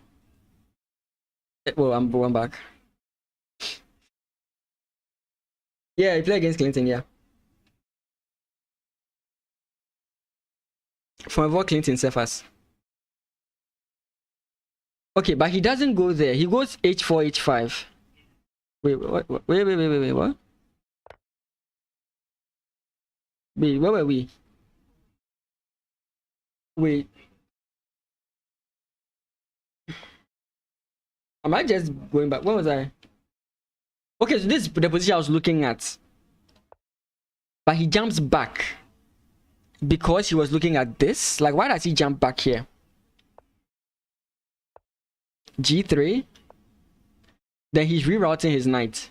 Well, I'm going back. Yeah, you play against Clinton, yeah. From what Clinton suffers. Okay, but he doesn't go there. He goes H4, H5. Wait, what? Wait, what? Wait, where were we? Wait. Am I just going back? Where was I? Okay, so this is the position I was looking at. But he jumps back. Because he was looking at this. Like, why does he jump back here? G3. Then he's rerouting his knight.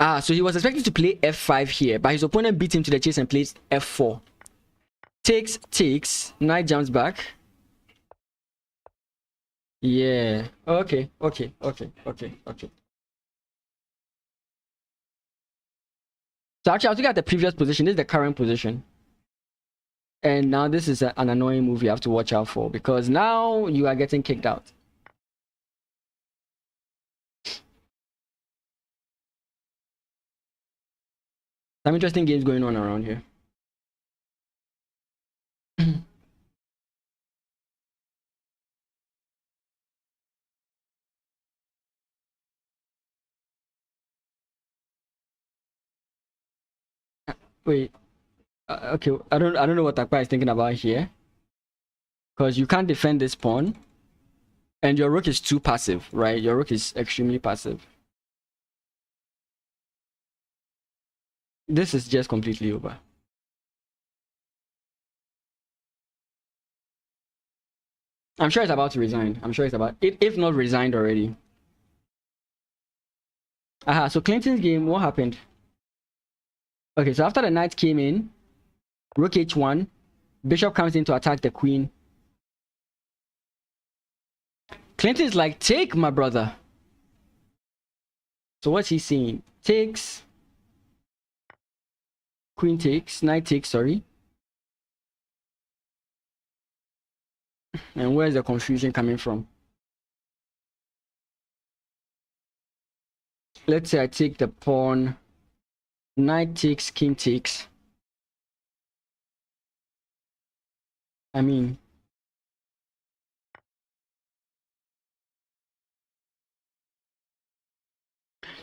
So he was expecting to play F5 here. But his opponent beat him to the chase and plays F4. Takes. Knight jumps back. Yeah. Okay. So actually, I was looking at the previous position. This is the current position. And now this is an annoying move you have to watch out for. Because now you are getting kicked out. Some interesting games going on around here. wait. Okay, I don't know what Akpa is thinking about here, because you can't defend this pawn, and your rook is too passive, right? Your rook is extremely passive. This is just completely over. I'm sure it's about to resign. I'm sure it's about it, if not resigned already. Aha, so Clinton's game, what happened? Okay, so after the knight came in, rook h1, bishop comes in to attack the queen. Clinton's like, take, my brother. So what's he saying? Takes, queen takes, knight takes, sorry. And where's the confusion coming from? Let's say I take the pawn, knight takes, king takes. I mean,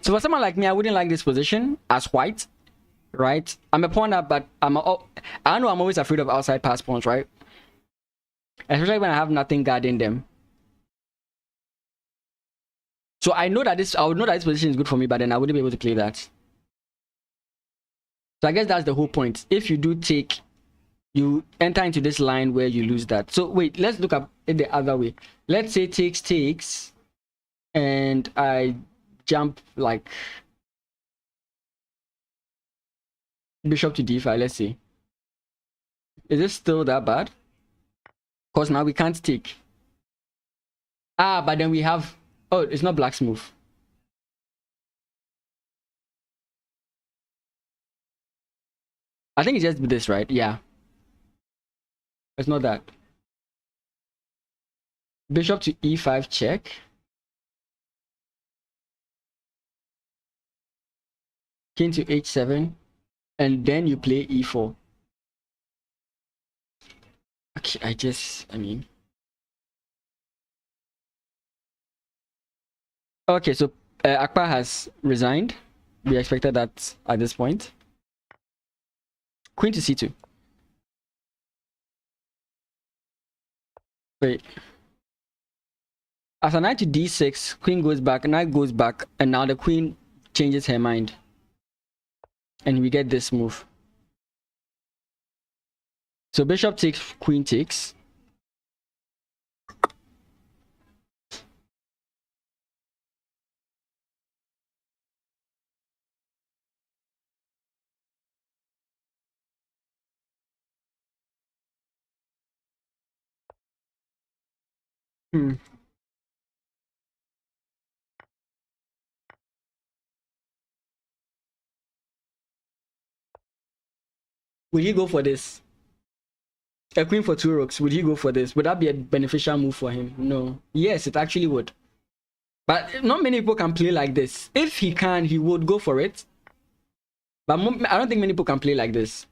so for someone like me, I wouldn't like this position as white, right? I'm a pawn up, but I know I'm always afraid of outside pass pawns, right? Especially when I have nothing guarding them. So I would know that this position is good for me, but then I wouldn't be able to play that. So I guess that's the whole point. If you do take, you enter into this line where you lose that. So wait, let's look at it the other way. Let's say takes, and I jump like bishop to d5, let's see. Is this still that bad? Because now we can't take. Ah, but then we have, oh, it's not black's move. I think it's just this, right? Yeah. It's not that. Bishop to e5 check. King to h7. And then you play e4. Okay, I mean. Okay, so Akpa has resigned. We expected that at this point. Queen to c2. Wait. After knight to d6, queen goes back, knight goes back, and now the queen changes her mind. And we get this move. So bishop takes, queen takes. Would he go for this? A queen for 2 rooks. Would he go for this? Would that be a beneficial move for him? No. Yes, it actually would. But not many people can play like this. If he can, he would go for it. But I don't think many people can play like this.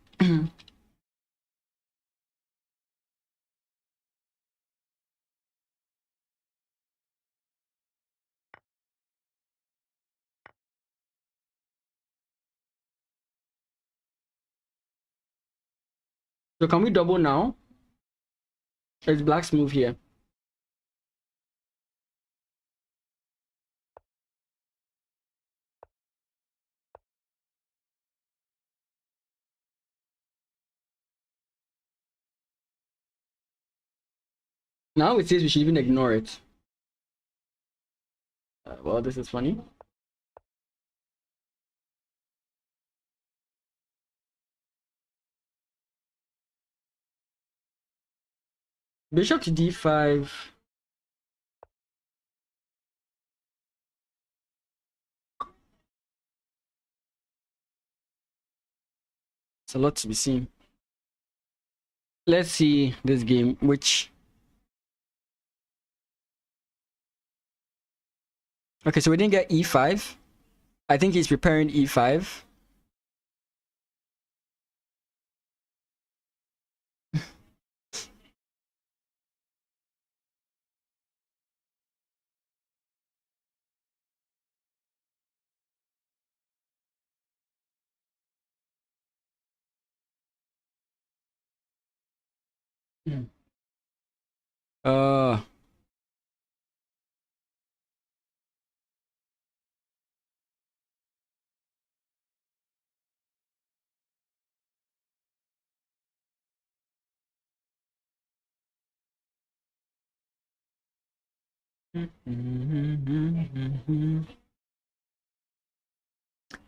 So can we double now? It's black's move here. Now it says we should even ignore it. Well, this is funny. Bishop to d5. It's a lot to be seen. Let's see this game, which... Okay, so we didn't get e5. I think he's preparing e5. Uh,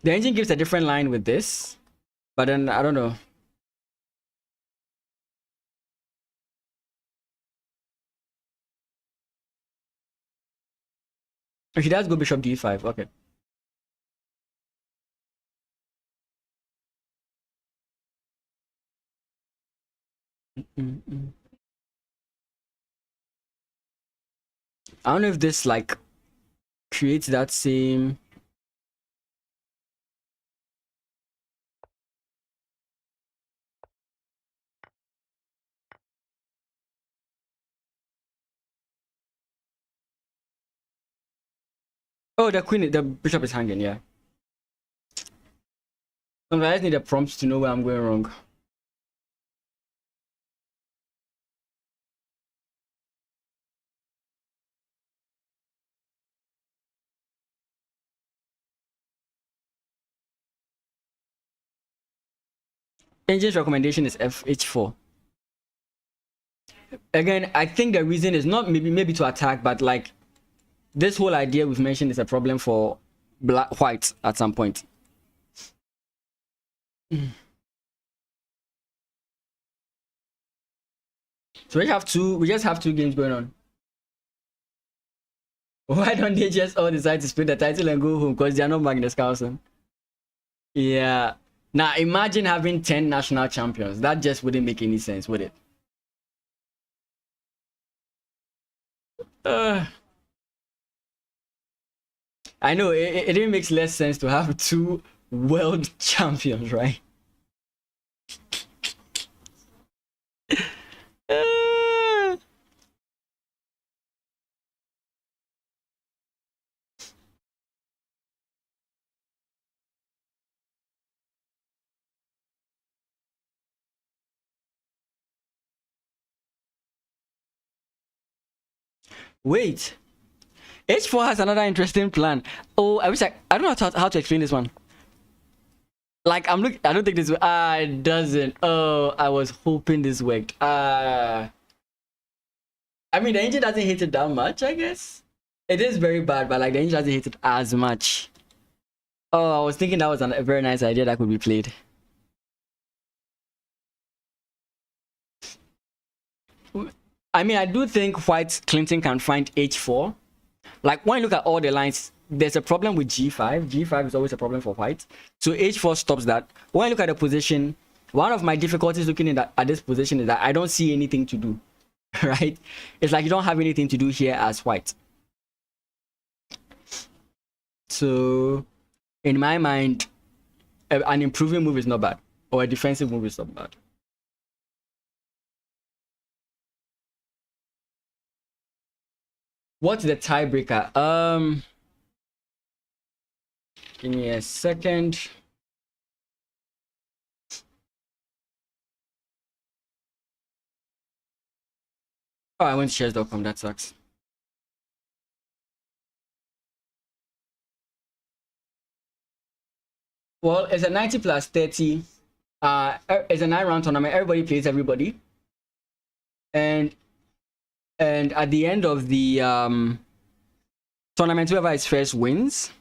the engine gives a different line with this, but then I don't know. He does go bishop d5. Okay. I don't know if this like creates that same. Oh, the bishop is hanging. Yeah. Sometimes I just need a prompt to know where I'm going wrong. Engine's recommendation is h4. Again, I think the reason is not maybe to attack, but like this whole idea we've mentioned is a problem for white at some point. So we just have two games going on. Why don't they just all decide to split the title and go home? Because they're not Magnus Carlsen. Yeah. Now imagine having 10 national champions. That just wouldn't make any sense, would it? I know it even makes less sense to have two world champions, right? Wait, h4 has another interesting plan. Oh, I don't know how to explain this one. Like I don't think this it doesn't. Oh, I was hoping this worked. I mean the engine doesn't hit it that much, I guess. It is very bad, but like the engine doesn't hit it as much. Oh, I was thinking that was a very nice idea that could be played. I mean, I do think White Clinton can find h4. Like when you look at all the lines, there's a problem with g5. G5 is always a problem for White. So h4 stops that. When I look at the position, one of my difficulties looking at this position is that I don't see anything to do. Right? It's like you don't have anything to do here as White. So in my mind, an improving move is not bad, or a defensive move is not bad. What's the tiebreaker? Give me a second. Oh, I went to chess.com. That sucks. Well, it's a 90 plus 30. It's a 9-round tournament. Everybody plays everybody. And at the end of the tournament, whoever is first wins.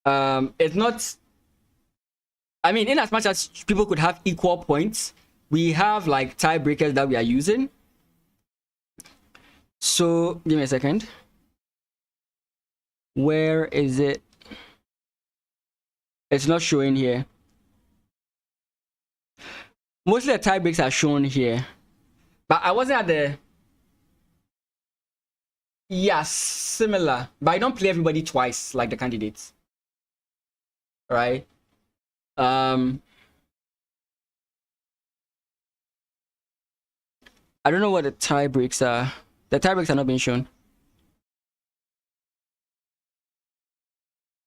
It's not. I mean, in as much as people could have equal points, we have like tiebreakers that we are using. So give me a second. Where is it? It's not showing here. Mostly the tiebreaks are shown here, but I wasn't at the. Yes, similar, but I don't play everybody twice like the candidates. Right? I don't know what the tie breaks are. The tie breaks are not being shown.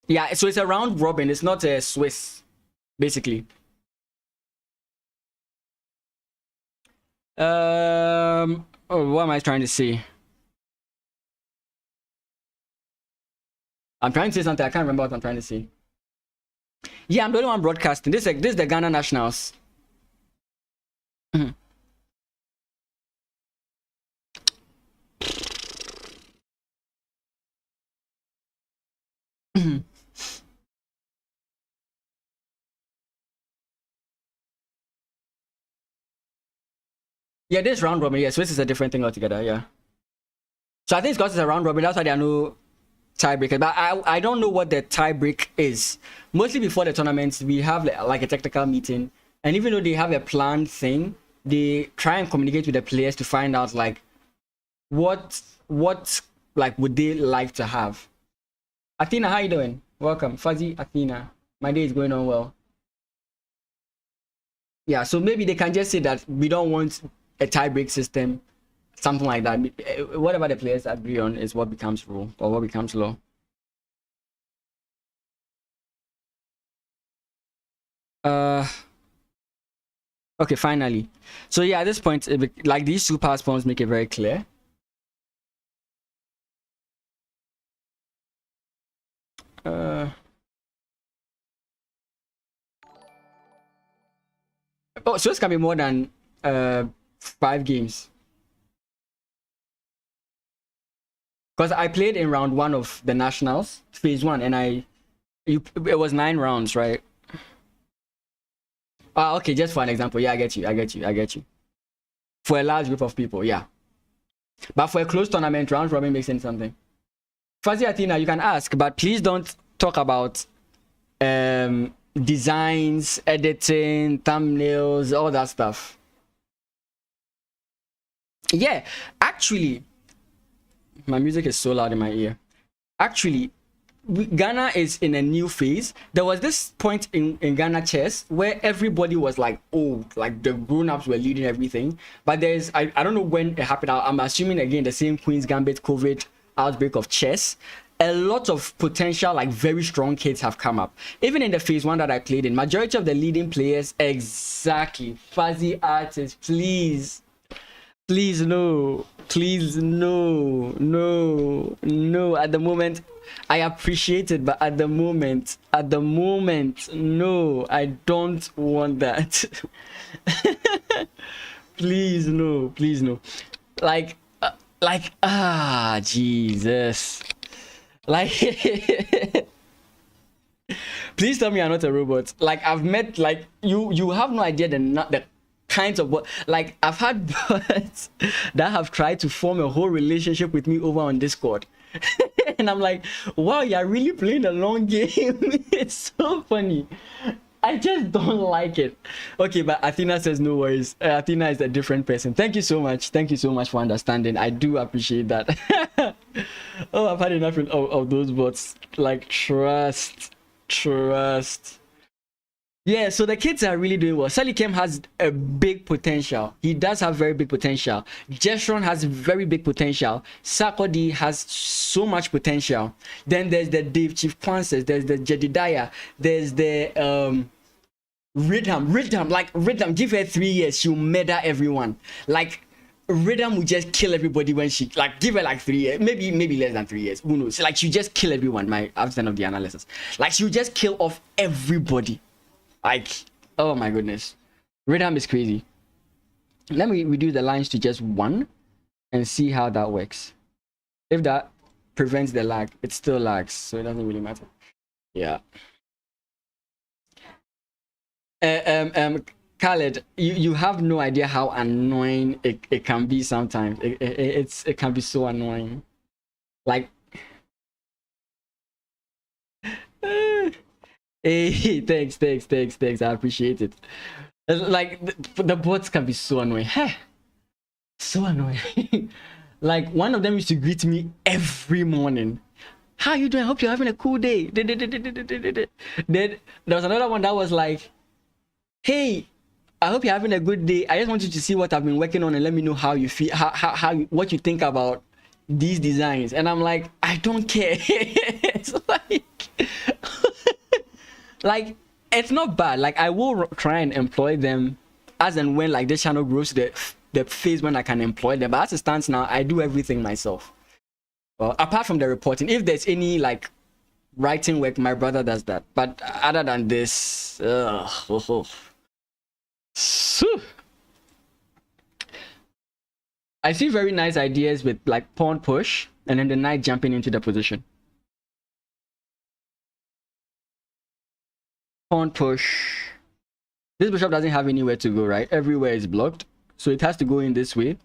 Yeah, so it's a round robin. It's not a Swiss, basically. What am I trying to say? I'm trying to say something. I can't remember what I'm trying to say. Yeah, I'm the only one broadcasting. This is the Ghana Nationals. Yeah, this round robin. Yeah, so this is a different thing altogether. Yeah. So I think it's because it's a round robin. That's why there are no tiebreakers. But I don't know what the tiebreak is. Mostly before the tournaments, we have like a technical meeting, and even though they have a planned thing, they try and communicate with the players to find out like what like would they like to have. Athena, how you doing? Welcome, Fuzzy Athena. My day is going on well. Yeah, so maybe they can just say that we don't want a tiebreak system, something like that. Whatever the players agree on is what becomes rule or what becomes law. Okay, finally. So yeah, at this point, like these two past pawns make it very clear. Oh, so this can be more than 5 games. Because I played in round 1 of the nationals, phase 1, and it was 9 rounds, right? Okay, just for an example. Yeah, I get you. For a large group of people, yeah. But for a closed tournament, round robin makes sense something. Fuzzy Athena, you can ask, but please don't talk about designs, editing, thumbnails, all that stuff. Yeah, actually, my music is so loud in my ear. Actually, Ghana is in a new phase. There was this point in Ghana chess where everybody was like, oh, like the grown-ups were leading everything. But there's, I don't know when it happened. I'm assuming again the same Queen's Gambit COVID outbreak of chess. A lot of potential, like very strong kids have come up. Even in the phase 1 that I played in, majority of the leading players, exactly, fuzzy artists, please no, please no. At the moment, I appreciate it, but at the moment, no, I don't want that. Please no. Like, Jesus. Like, please tell me I'm not a robot. Like, I've met, like, you have no idea the kinds of what, like, I've had bots that have tried to form a whole relationship with me over on Discord. And I'm like, wow, you're really playing a long game. It's so funny. I just don't like it. Okay, but Athena says no worries. Athena is a different person. Thank you so much for understanding. I do appreciate that. Oh, I've had enough of those bots. Like, trust. Yeah, so the kids are really doing well. Salikem has a big potential. He does have very big potential. Jeshron has very big potential. Sakodi has so much potential. Then there's the Dave Chief Kwanzas. There's the Jedidiah. There's the Rhythm. Like, Rhythm, give her 3 years, she'll murder everyone. Like, Rhythm will just kill everybody when she, like, give her like 3 years, maybe less than 3 years. Who knows? Like, she'll just kill everyone. My outstanding of the analysis. Like, she'll just kill off everybody. Like, oh my goodness, Rhythm is crazy. Let me reduce the lines to just 1 and see how that works. If that prevents the lag, it still lags, so it doesn't really matter. Yeah. Khaled, you have no idea how annoying it can be sometimes. It can be so annoying. Like, hey, thanks. I appreciate it. Like, the bots can be so annoying. Hey, so annoying. Like, one of them used to greet me every morning. How you doing? I hope you're having a cool day. Then there was another one that was like, hey, I hope you're having a good day. I just want you to see what I've been working on and let me know how you feel, what you think about these designs. And I'm like, I don't care. It's like, it's not bad. Like, I will try and employ them as and when, like, this channel grows to the the phase when I can employ them. But as it stands now, I do everything myself. Well, apart from the reporting, if there's any like writing work, my brother does that. But other than this, I see very nice ideas with like pawn push and then the knight jumping into the position. Pawn push. This bishop doesn't have anywhere to go, right? Everywhere is blocked. So it has to go in this way.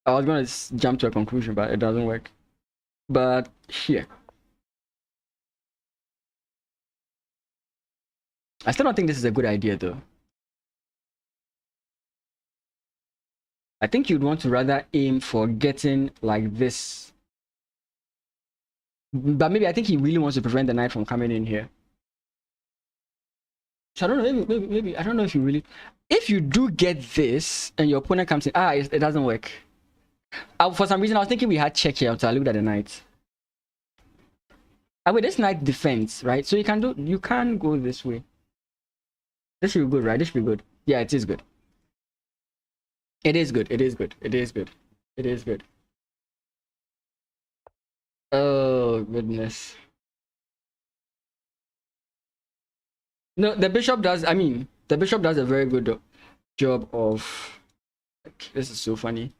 I was going to jump to a conclusion, but it doesn't work. But here. I still don't think this is a good idea, though. I think you'd want to rather aim for getting like this. But maybe I think he really wants to prevent the knight from coming in here. So I don't know, maybe I don't know if you really... If you do get this and your opponent comes in... it doesn't work. For some reason, I was thinking we had check here, so I looked at the knight. Wait, this knight defends, right? So you can go this way. This should be good, right? This should be good. Yeah, it is good. It is good. It is good. It is good. It is good. Oh, goodness. No, the bishop does... I mean, the bishop does a very good job of... This is so funny.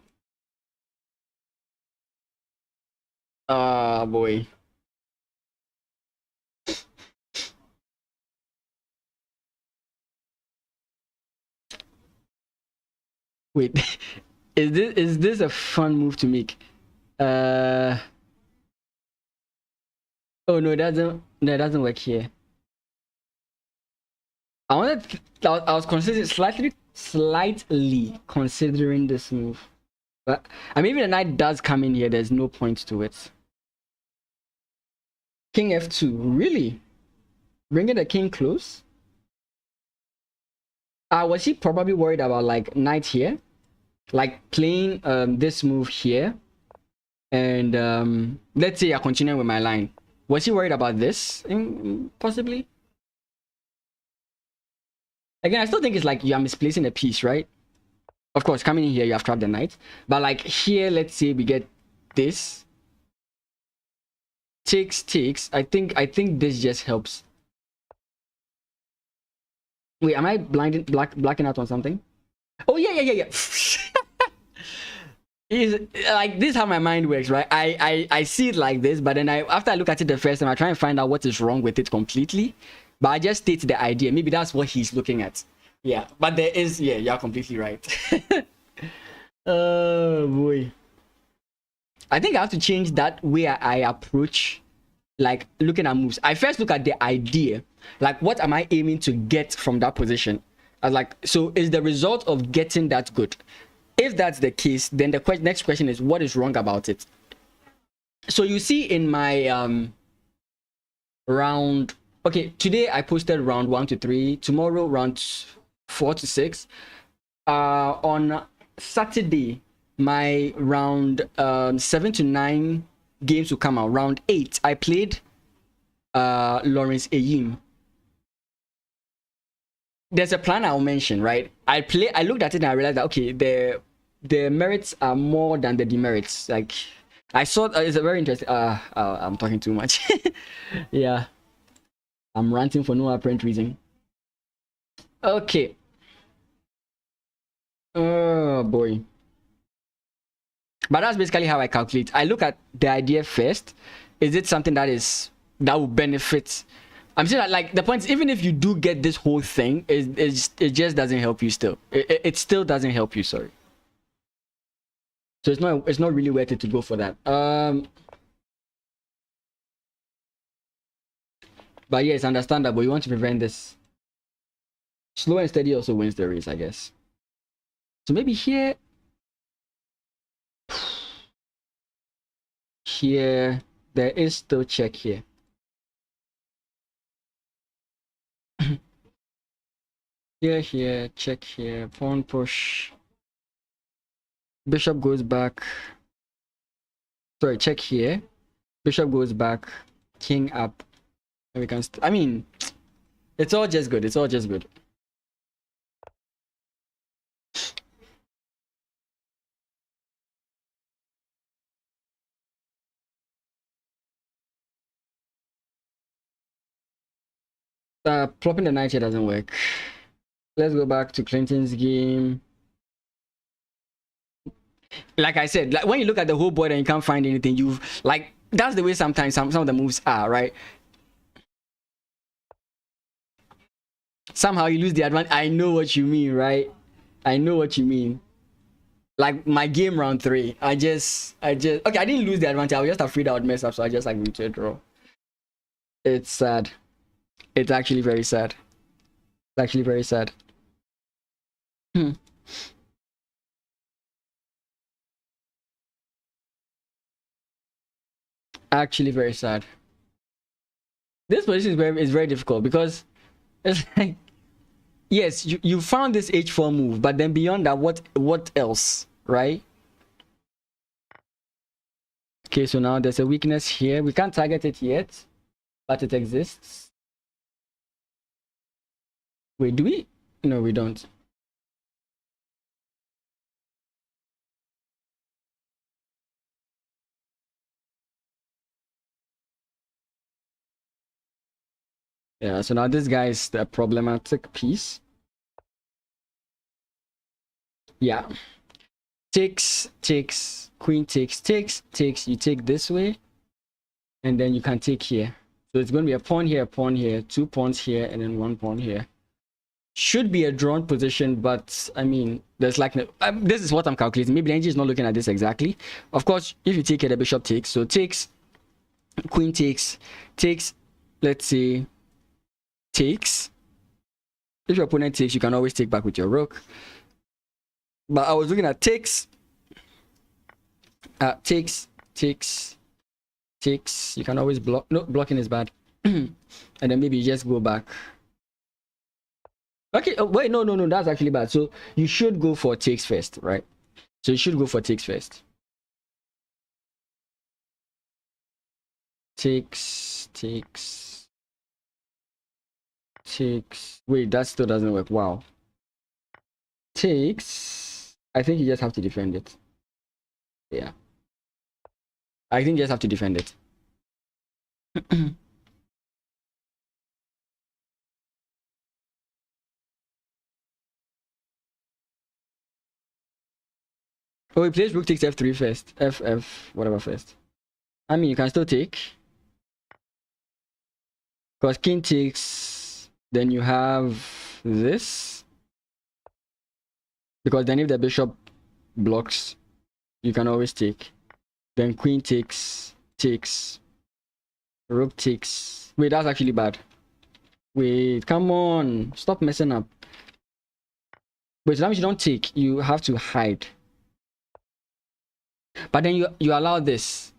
Ah, boy. Wait, is this a fun move to make? Oh no, it doesn't work here. I was considering slightly considering this move, but I mean, even the knight does come in here. There's no point to it. King f2, really? Bringing the king close? Was he probably worried about like knight here, like playing this move here, and let's say I continue with my line. Was he worried about this? Possibly. Again, I still think it's like you are misplacing a piece, right? Of course, coming in here, you have trapped the knight. But like here, let's say we get this. Takes. I think this just helps. Wait, am I blacking out on something? Oh yeah. Is like this is how my mind works, right? I see it like this, but then after I look at it the first time, I try and find out what is wrong with it completely. But I just state the idea. Maybe that's what he's looking at. Yeah, but there is, yeah, you're completely right. Oh boy. I think I have to change that way I approach like looking at moves. I first look at the idea. Like, what am I aiming to get from that position? I was like, so is the result of getting that good? If that's the case, then the next question is, what is wrong about it? So you see in my round, okay, today I posted round 1 to 3, tomorrow round 4 to 6. On Saturday, my round 7 to 9 games will come out. Round 8, I played Lawrence Ayim. There's a plan I'll mention, right? I looked at it and I realized that okay, the merits are more than the demerits. Like I saw it's a very interesting I'm talking too much. Yeah, I'm ranting for no apparent reason. Okay. Oh boy. But that's basically how I calculate. I look at the idea first. Is it something that will benefit? I'm saying that, like, the point is, even if you do get this whole thing, it just doesn't help you still. It still doesn't help you, sorry. So it's not really worth it to go for that. But yeah, it's understandable. You want to prevent this. Slow and steady also wins the race, I guess. So maybe here. Here, there is still check here. Here, check here, pawn push. Bishop goes back. Sorry, check here. Bishop goes back, king up. And we can, I mean, it's all just good. It's all just good. Plopping the knight here doesn't work. Let's go back to Clinton's game. Like I said, like when you look at the whole board and you can't find anything, you've like that's the way sometimes some of the moves are, right? Somehow you lose the advantage. I know what you mean, right? I know what you mean. Like my game round 3, I just okay, I didn't lose the advantage. I was just afraid I would mess up, so I just like went to a draw. It's sad. It's actually very sad. It's actually very sad. Actually very sad. This position is very difficult because it's like, yes, you found this h4 move, but then beyond that, what else, right? Okay, so now there's a weakness here. We can't target it yet, but it exists. Wait, do we? No, we don't. Yeah, so now this guy is the problematic piece. Yeah. Takes, queen takes, you take this way, and then you can take here. So it's going to be a pawn here, 2 pawns here, and then 1 pawn here. Should be a drawn position, but I mean, there's like this is what I'm calculating. Maybe the engine is not looking at this exactly. Of course, if you take it, the bishop takes. So takes, queen takes, let's say, takes. If your opponent takes, you can always take back with your rook. But I was looking at takes, takes. You can always block. No, blocking is bad. And then maybe you just go back. Okay, wait, no, that's actually bad. So you should go for takes first, right? So you should go for takes first. Takes. Wait, that still doesn't work. Wow. Takes. I think you just have to defend it. Yeah. I think you just have to defend it. Oh, he plays rook takes f3 first. F, whatever first. I mean, you can still take. Because king takes, then you have this. Because then if the bishop blocks, you can always take. Then queen takes, rook takes. Wait, that's actually bad. Wait, come on. Stop messing up. Wait, as long as you don't take, you have to hide. But then you allow this.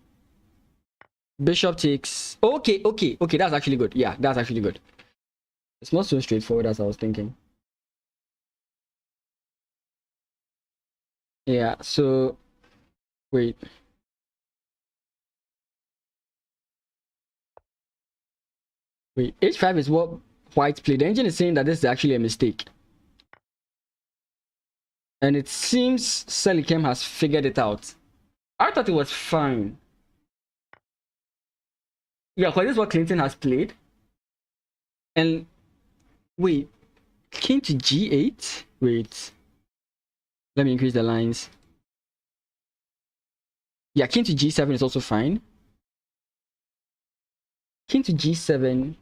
Bishop takes. Okay, that's actually good. Yeah, that's actually good. It's not so straightforward as I was thinking. Yeah, so wait. Wait, h5 is what white played. The engine is saying that this is actually a mistake. And it seems Selikem has figured it out. I thought it was fine. Yeah, because this is what Clinton has played. And wait, king to g8? Wait. Let me increase the lines. Yeah, king to g7 is also fine. King to g7.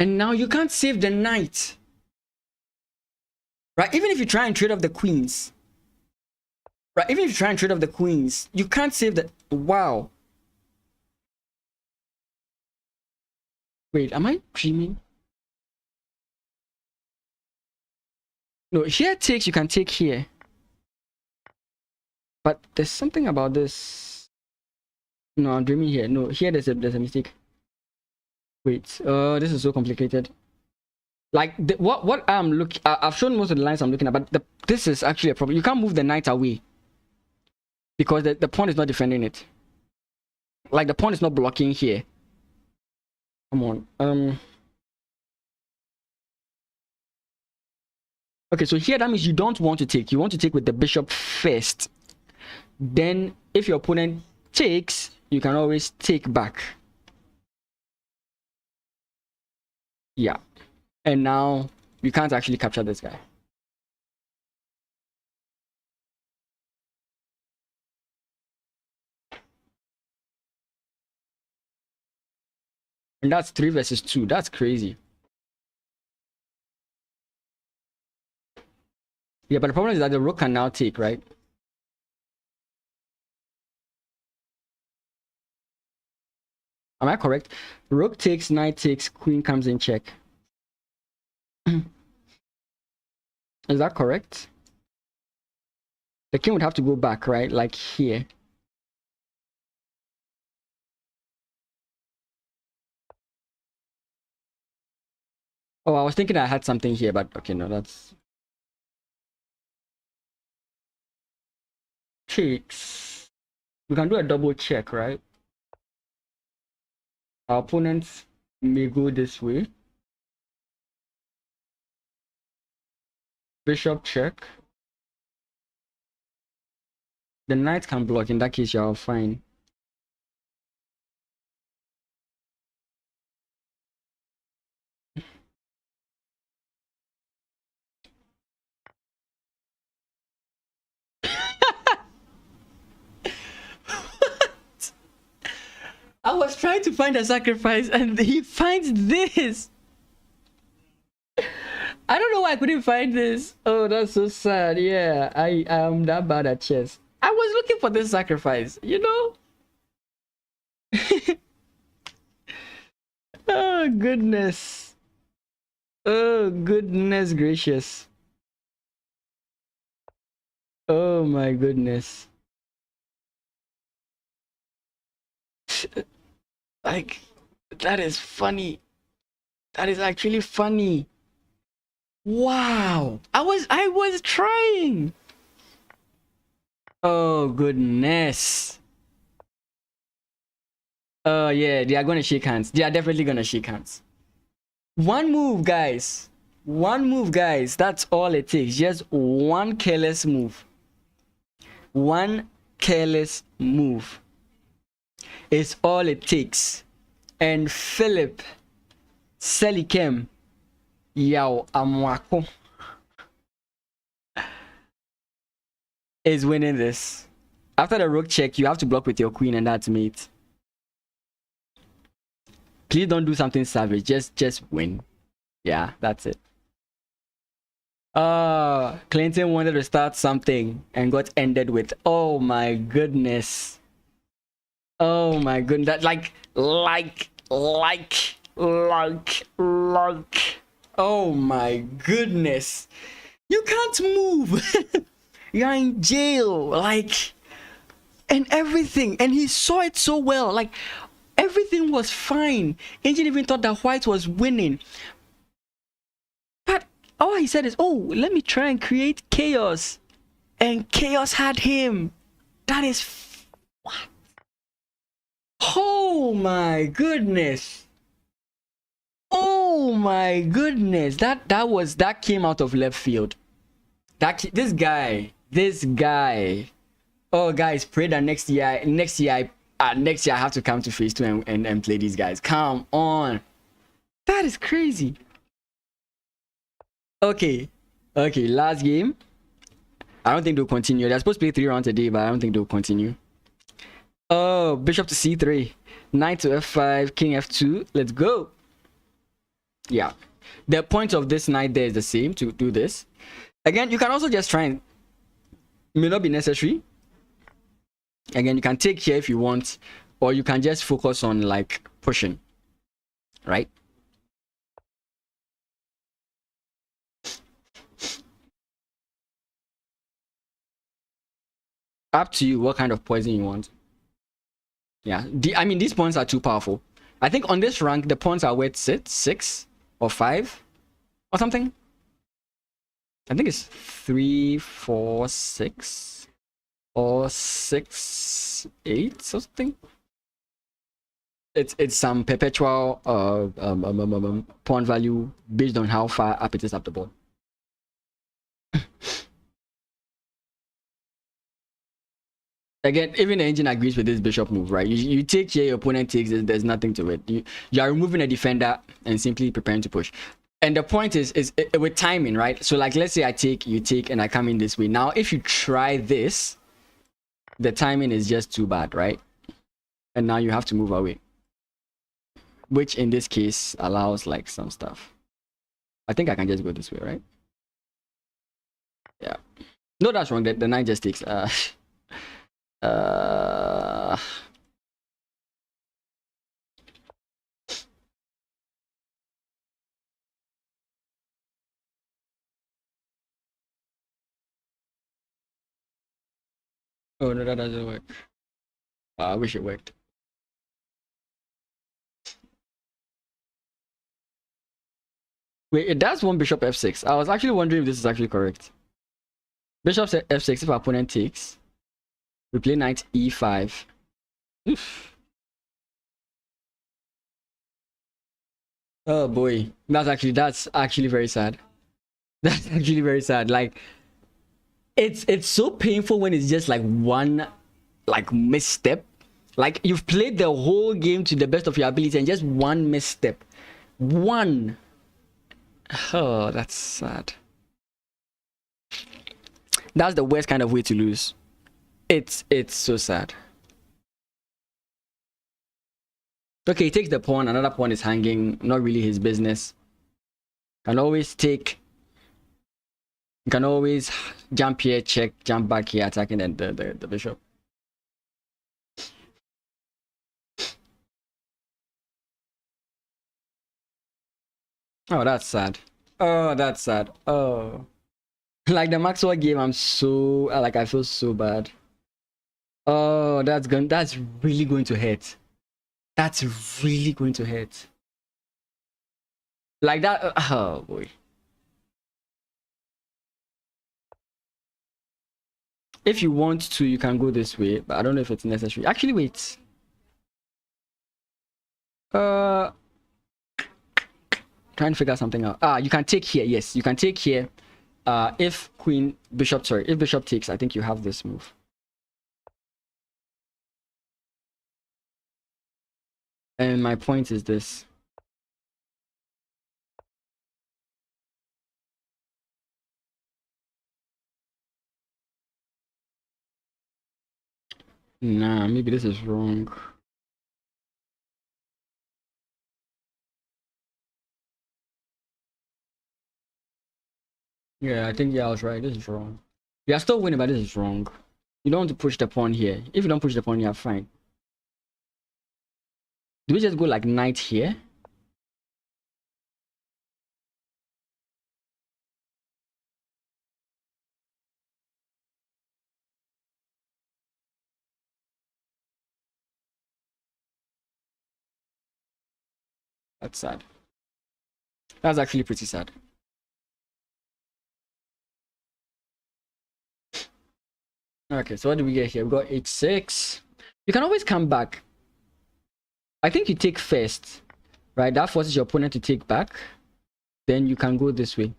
And now you can't save the knight. Right? Even if you try and trade off the queens. Right? Even if you try and trade off the queens, you can't save the... Wow. Wait, am I dreaming? No, here takes, you can take here. But there's something about this. No, I'm dreaming here. No, here there's a mistake. Wait, this is so complicated. Like what I'm looking, I've shown most of the lines I'm looking at, but this is actually a problem. You can't move the knight away because the pawn is not defending it. Like the pawn is not blocking here. Come on. Okay, so here that means you don't want to take. You want to take with the bishop first. Then, if your opponent takes, you can always take back. Yeah. And now you can't actually capture this guy. And that's 3 versus 2. That's crazy. Yeah, but the problem is that the rook can now take, right? Am I correct? Rook takes, knight takes, queen comes in check. Is that correct? The king would have to go back, right? Like here. Oh, I was thinking I had something here, but okay, no, that's... Takes. We can do a double check, right? Our opponents may go this way. Bishop check. The knight can block. In that case, you're fine. I was trying to find a sacrifice and he finds this. I don't know why I couldn't find this. Oh, that's so sad. Yeah, I am that bad at chess. I was looking for this sacrifice, you know? Oh, goodness. Oh, goodness gracious. Oh, my goodness. Like, that is funny. That is actually funny. Wow. I was trying. Oh, goodness. Oh, yeah, they are going to shake hands. They are definitely going to shake hands. One move, guys. One move, guys. That's all it takes. Just one careless move. One careless move is all it takes. And Philip Selikem Yao Amwako is winning this. After the rook check, you have to block with your queen, and that's mate. Please don't do something savage. Just win. Yeah, that's it. Clinton wanted to start something and got ended with, oh my goodness. Oh my goodness. That like. Oh my goodness. You can't move. You're in jail. Like, and everything. And he saw it so well. Like, everything was fine. Engine even thought that white was winning. But all he said is, oh, let me try and create chaos. And chaos had him. That is... What? Oh my goodness. Oh my goodness. That came out of left field. This guy. Oh guys, pray that next year I have to come to phase 2 and play these guys. Come on. That is crazy. Okay, last game. I don't think they'll continue. They're supposed to play 3 rounds a day, but I don't think they'll continue. Oh, bishop to c3, knight to f5, king f2. Let's go. Yeah, the point of this knight there is the same, to do this. Again, you can also just try and... May not be necessary. Again, you can take here if you want, or you can just focus on like pushing, right? Up to you what kind of poison you want. Yeah, I mean, these pawns are too powerful. I think on this rank, the pawns are worth 6 or 5 or something. I think it's 3, 4, 6 or 6, 8 or something. It's some perpetual pawn value based on how far up it is up the board. Again, even the engine agrees with this bishop move, right? You take here, your opponent takes this, there's nothing to it. You are removing a defender and simply preparing to push. And the point is with timing, right? So like, let's say I take, you take, and I come in this way. Now, if you try this, the timing is just too bad, right? And now you have to move away, which in this case allows like some stuff. I think I can just go this way, right? Yeah. No, that's wrong. The knight just takes. Oh no, that doesn't work. I wish it worked. Wait, it does one bishop f6. I was actually wondering if this is actually correct. Bishop f6 if our opponent takes. We play knight e5. Oof. Oh boy, that's actually very sad. That's actually very sad. Like, it's so painful when it's just like one like misstep. Like you've played the whole game to the best of your ability and just one misstep. One. Oh, that's sad. That's the worst kind of way to lose. It's so sad. Okay, he takes the pawn. Another pawn is hanging. Not really his business. Can always take. You can always jump here, check, jump back here, attacking the bishop. Oh, that's sad. Oh, that's sad. Oh. Like the Maxwell game, I'm so like I feel so bad. Oh, that's really going to hurt. That's really going to hurt. Like that. Oh boy. If you want to, you can go this way, but I don't know if it's necessary. Actually, wait. Trying to figure something out. You can take here. Yes, you can take here. If bishop takes, I think you have this move. And my point is this. Nah, maybe this is wrong. Yeah, I think I was right. This is wrong. You are still winning, but this is wrong. You don't want to push the pawn here. If you don't push the pawn, you're fine. Do we just go like knight here? That's sad. That's actually pretty sad. Okay, so what do we get here? We got h6. You can always come back. I think you take first, right? That forces your opponent to take back. Then you can go this way.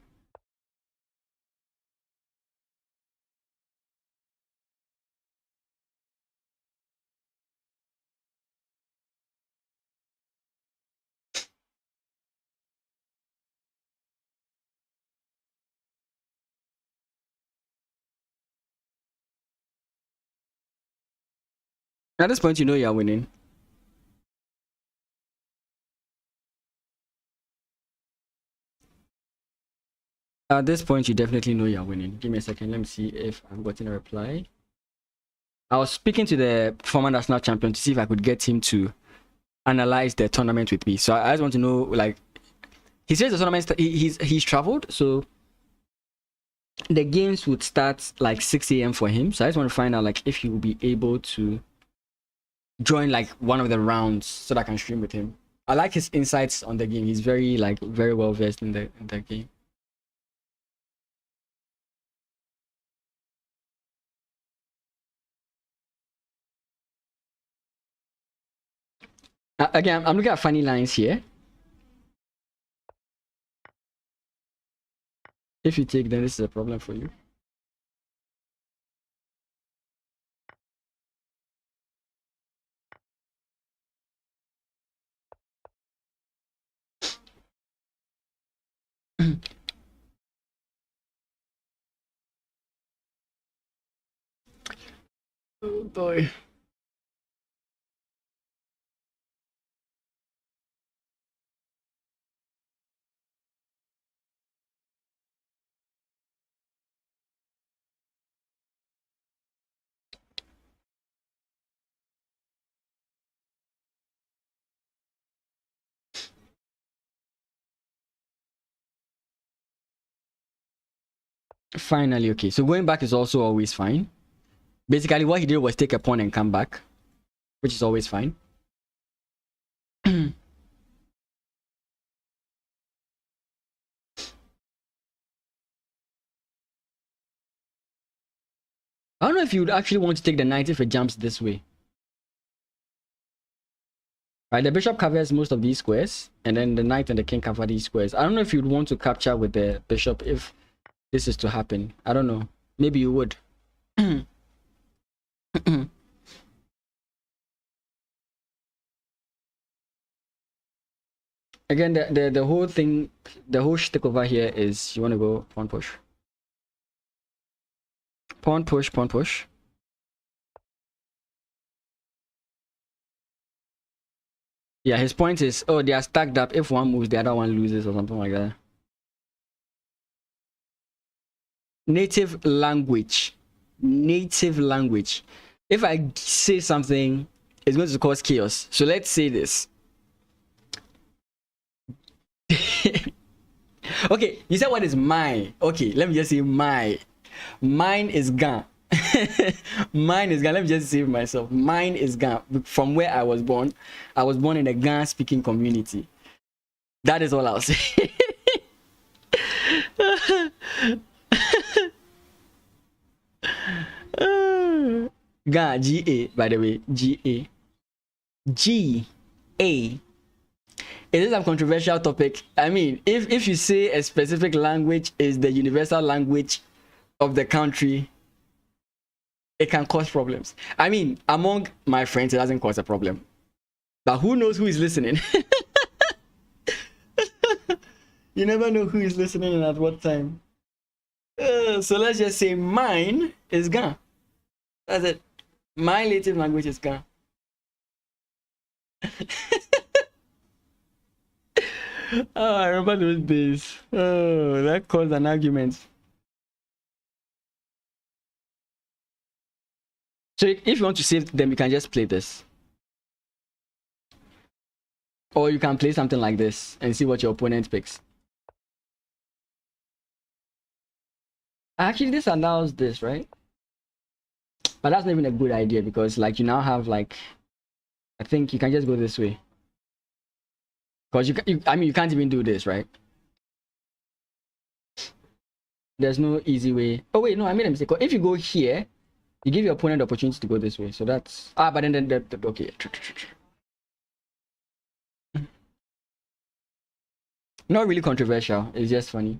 At this point, you know you're winning. At this point, you definitely know you're winning. Give me a second. Let me see if I've gotten a reply. I was speaking to the former national champion to see if I could get him to analyze the tournament with me. So I just want to know, like, he says the tournament he's traveled, so the games would start like 6 a.m. for him. So I just want to find out like if he will be able to join like one of the rounds so that I can stream with him. I like his insights on the game. He's very well versed in the game. Again, I'm looking at funny lines here. If you take, then this is a problem for you. Oh boy. Finally, okay. So going back is also always fine. Basically, what he did was take a pawn and come back, which is always fine. I don't know if you would actually want to take the knight if it jumps this way. Right, the bishop covers most of these squares, and then the knight and the king cover these squares. I don't know if you'd want to capture with the bishop if this is to happen. I don't know. Maybe you would. Again, the whole thing, the whole shtick over here is you want to go pawn push. Pawn push, pawn push. Yeah, his point is, oh, they are stacked up. If one moves, the other one loses or something like that. Native language. Native language. If I say something, it's going to cause chaos. So let's say this. Okay, you said what is my? Okay, let me just say my. Mine is gone. Mine is gone. Let me just save myself. Mine is gone. From where I was born in a Ghana speaking community. That is all I'll say. Ghana, G-A, by the way. G-A. G-A. It is a controversial topic. I mean, if you say a specific language is the universal language of the country, it can cause problems. I mean, among my friends, it doesn't cause a problem. But who knows who is listening? You never know who is listening and at what time. So let's just say mine is Ghana. That's it. My native language is Ghana. Oh, I remember those days. Oh, that caused an argument. So if you want to save them, you can just play this. Or you can play something like this and see what your opponent picks. Actually, this allows this, right? But that's not even a good idea because like you now have like, I think you can just go this way. Because I mean, you can't even do this, right? There's no easy way. Oh wait, no, I made a mistake. If you go here, you give your opponent the opportunity to go this way. So that's but then okay. Not really controversial. It's just funny.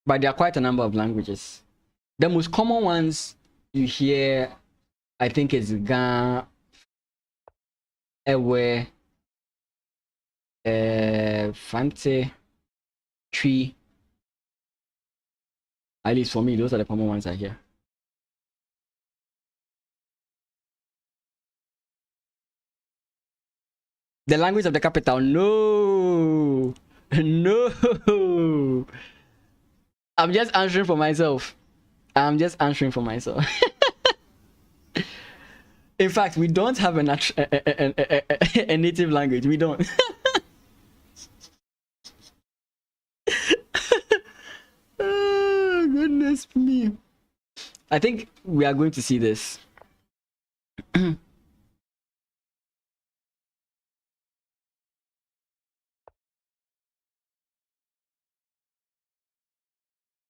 But there are quite a number of languages. The most common ones you hear, I think, is Ga, Ewe, Fante, Tree. At least for me, those are the common ones I hear. The language of the capital, no. No. I'm just answering for myself. I'm just answering for myself. In fact, we don't have a native language. We don't. Oh, goodness me. I think we are going to see this.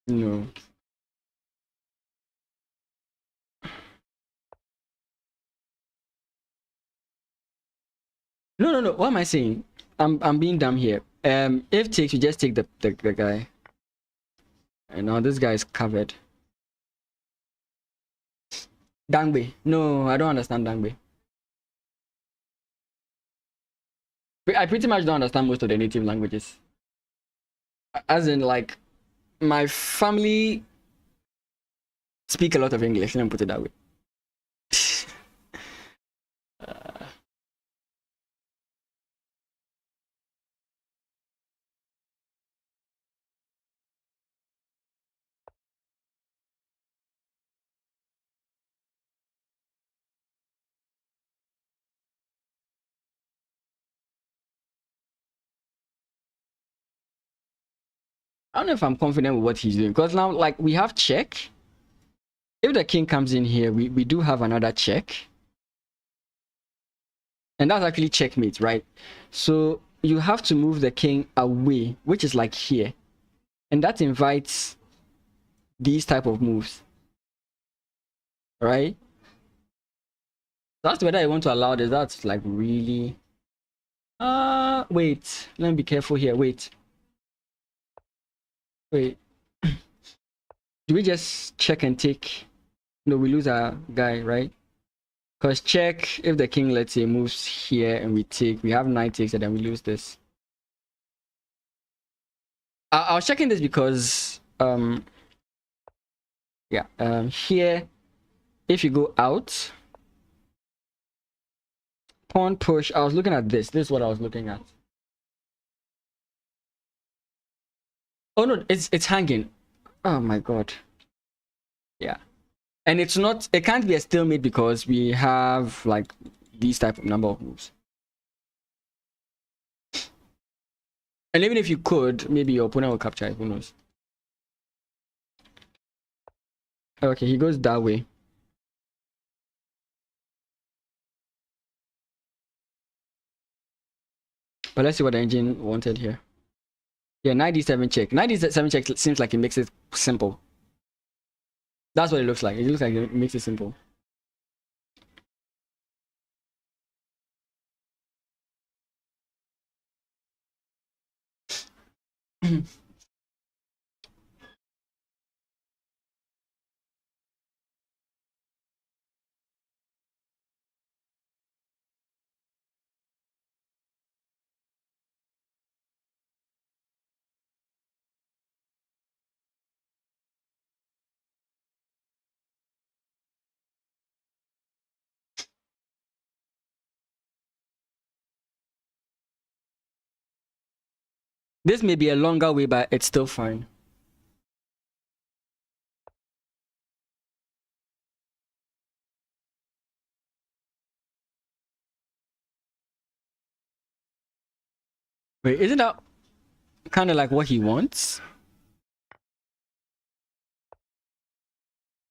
No. No. What am I saying? I'm being dumb here. If takes, you just take the guy. And now this guy is covered. Dangbe. No, I don't understand Dangbe. I pretty much don't understand most of the native languages. As in, like, my family speak a lot of English. Let me put it that way. I don't know if I'm confident with what he's doing because now, like, we have check. If the king comes in here, we do have another check. And that's actually checkmate, right? So you have to move the king away, which is like here. And that invites these type of moves, right? That's whether I want to allow this. That's like really... wait. Let me be careful here. Wait. Do we just check and take? No, we lose our guy, right? Because check, if the king, let's say, moves here and we take, we have 9 takes and then we lose this. I was checking this because, here, if you go out, pawn push, I was looking at this. This is what I was looking at. Oh no, it's hanging. Oh my god. Yeah. And it's not, it can't be a stalemate because we have like these type of number of moves. And even if you could, maybe your opponent will capture it, who knows. Okay, he goes that way. But let's see what the engine wanted here. Yeah, 97 check. 97 check seems like it makes it simple. That's what it looks like. It looks like it makes it simple. This may be a longer way, but it's still fine. Wait, isn't that kind of like what he wants?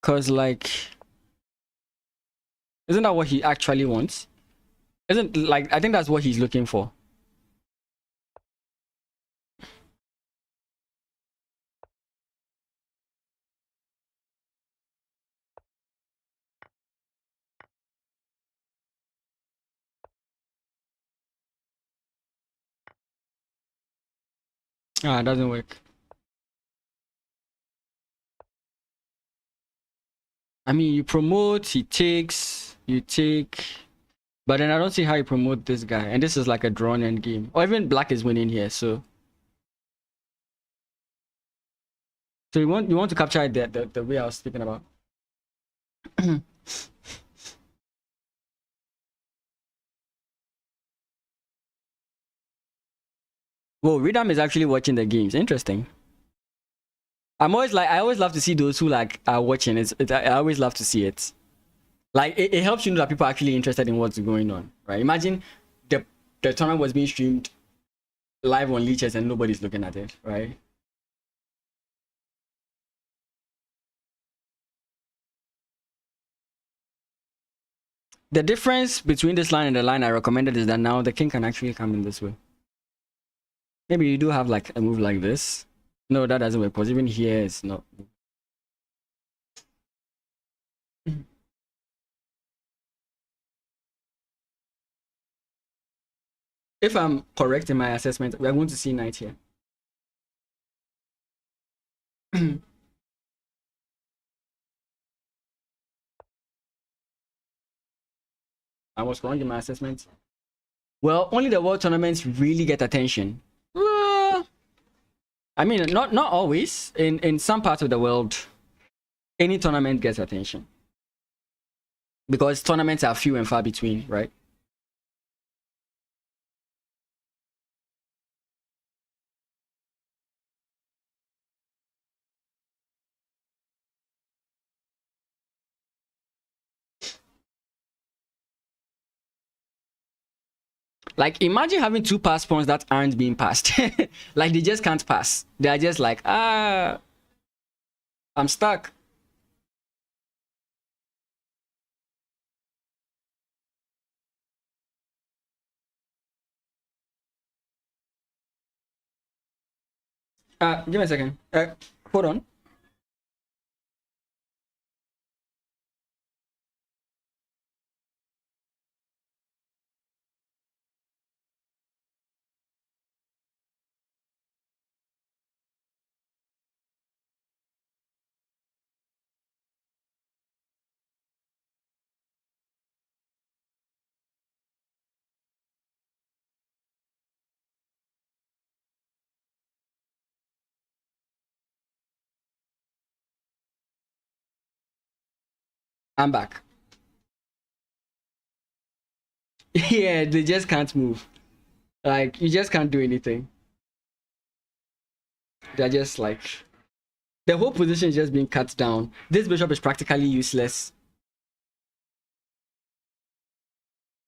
Because, like, isn't that what he actually wants? Isn't, like, I think that's what he's looking for. Ah, it doesn't work. I mean, you promote, he takes, you take, but then I don't see how you promote this guy. And this is like a drawn end game. Or even black is winning here, so. So you want to capture the way I was speaking about. Whoa, Ridam is actually watching the games. Interesting. I always love to see those who like are watching. I always love to see it. Like it helps you know that people are actually interested in what's going on, right? Imagine the tournament was being streamed live on Leeches and nobody's looking at it, right? The difference between this line and the line I recommended is that now the king can actually come in this way. Maybe you do have like a move like this. No, that doesn't work because even here it's not. If I'm correct in my assessment, we are going to see knight here. I was wrong in my assessment. Well, only the world tournaments really get attention. I mean, not always. In some parts of the world, any tournament gets attention because tournaments are few and far between, right? Like, imagine having two pass pawns that aren't being passed. Like, they just can't pass. They are just like, I'm stuck. Give me a second. Hold on. I'm back. Yeah, they just can't move. Like, you just can't do anything. They're just like, the whole position is just being cut down. This bishop is practically useless.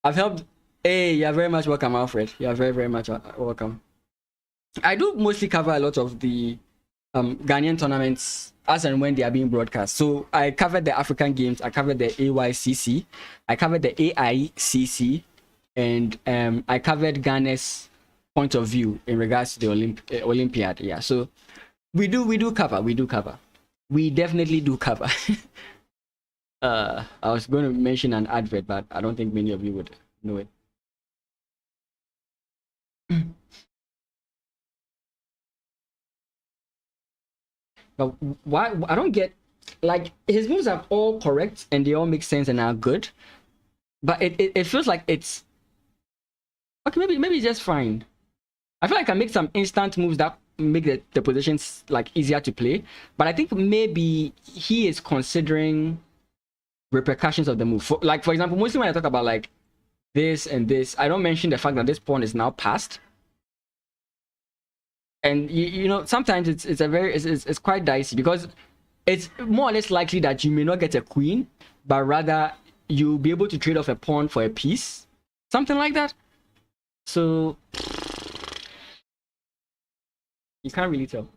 I've helped. Hey, you're very much welcome, Alfred. You're very, very much welcome. I do mostly cover a lot of the Ghanaian tournaments as and when they are being broadcast. So I covered the African Games, I covered the AYCC, I covered the AICC, and I covered Ghana's point of view in regards to the Olympiad. Yeah, so we do cover. We definitely do cover. I was going to mention an advert, but I don't think many of you would know it. But why I don't get, like, his moves are all correct and they all make sense and are good, but it feels like it's okay. Maybe it's just fine. I feel like I make some instant moves that make the positions like easier to play, but I think maybe he is considering repercussions of the move. For example, mostly when I talk about like this and this, I don't mention the fact that this pawn is now passed. And you know, sometimes it's quite dicey because it's more or less likely that you may not get a queen, but rather you'll be able to trade off a pawn for a piece, something like that. So you can't really tell.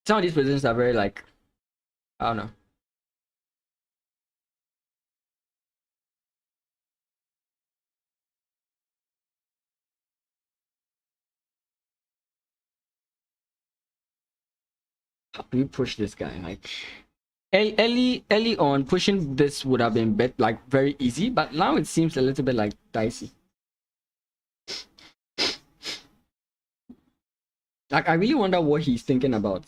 Some of these positions are very like, I don't know. How do you push this guy? Like early on, pushing this would have been like very easy, but now it seems a little bit like dicey. Like, I really wonder what he's thinking about.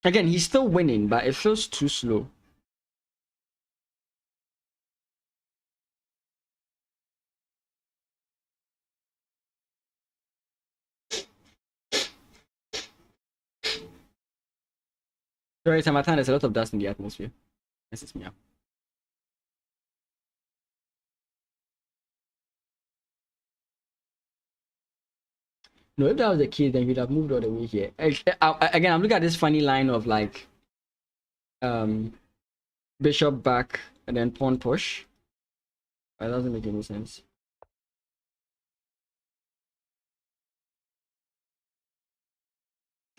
Again, he's still winning, but it feels too slow. Sorry, Samatan, there's a lot of dust in the atmosphere. This is me up. No, if that was the case, then he'd have moved all the way here. Again, I'm looking at this funny line of like bishop back and then pawn push. That doesn't make any sense.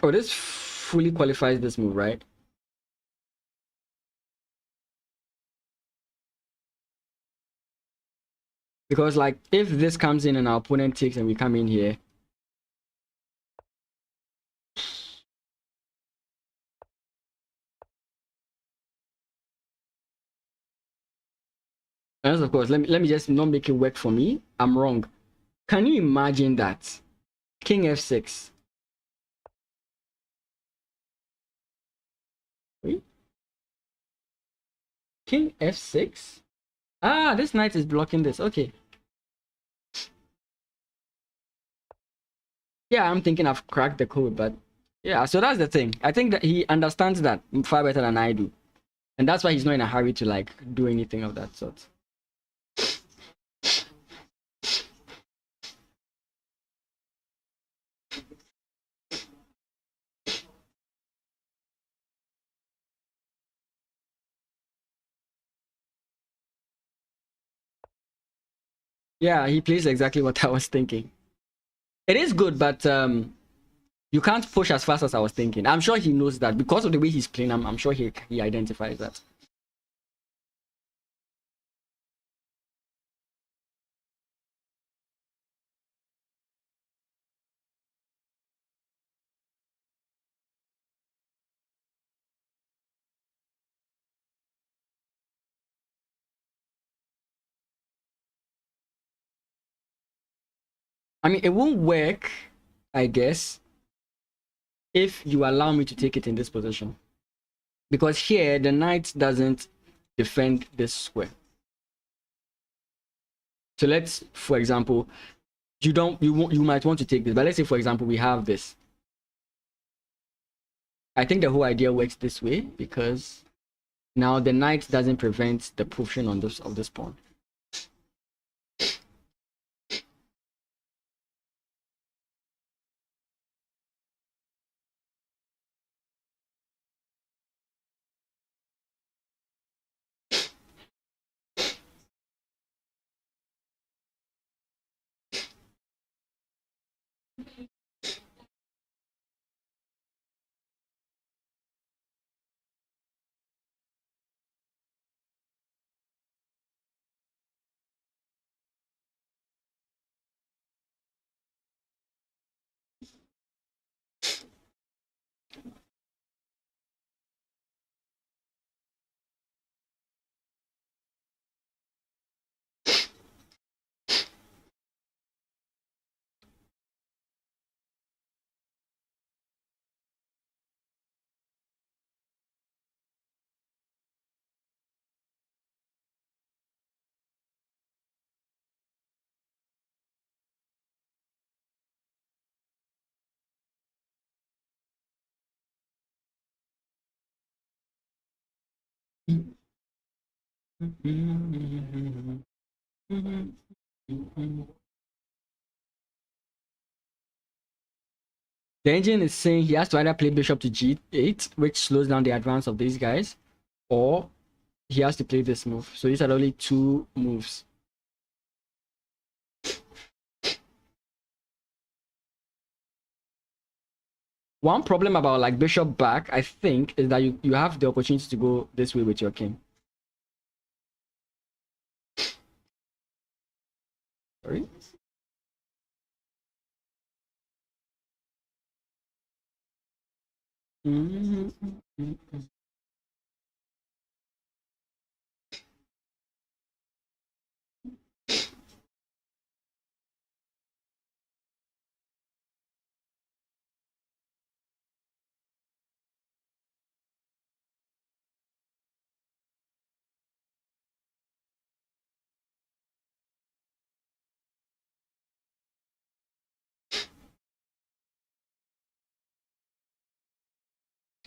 Oh, this fully qualifies this move, right? Because like if this comes in and our opponent takes and we come in here, and of course, let me just not make it work for me. I'm wrong. Can you imagine that? King f6. Wait. King f6? Ah, this knight is blocking this. Okay. Yeah, I'm thinking I've cracked the code, but yeah, so that's the thing. I think that he understands that far better than I do. And that's why he's not in a hurry to like do anything of that sort. Yeah, he plays exactly what I was thinking. It is good, but you can't push as fast as I was thinking. I'm sure he knows that because of the way he's playing. I'm sure he identifies that. I mean, it won't work, I guess, if you allow me to take it in this position, because here the knight doesn't defend this square. So let's, for example, you might want to take this, but let's say, for example, we have this. I think the whole idea works this way because now the knight doesn't prevent the pushing on this of this pawn. The engine is saying he has to either play bishop to g8, which slows down the advance of these guys, or he has to play this move. So these are only two moves. One problem about like bishop back, I think, is that you have the opportunity to go this way with your king. Sorry.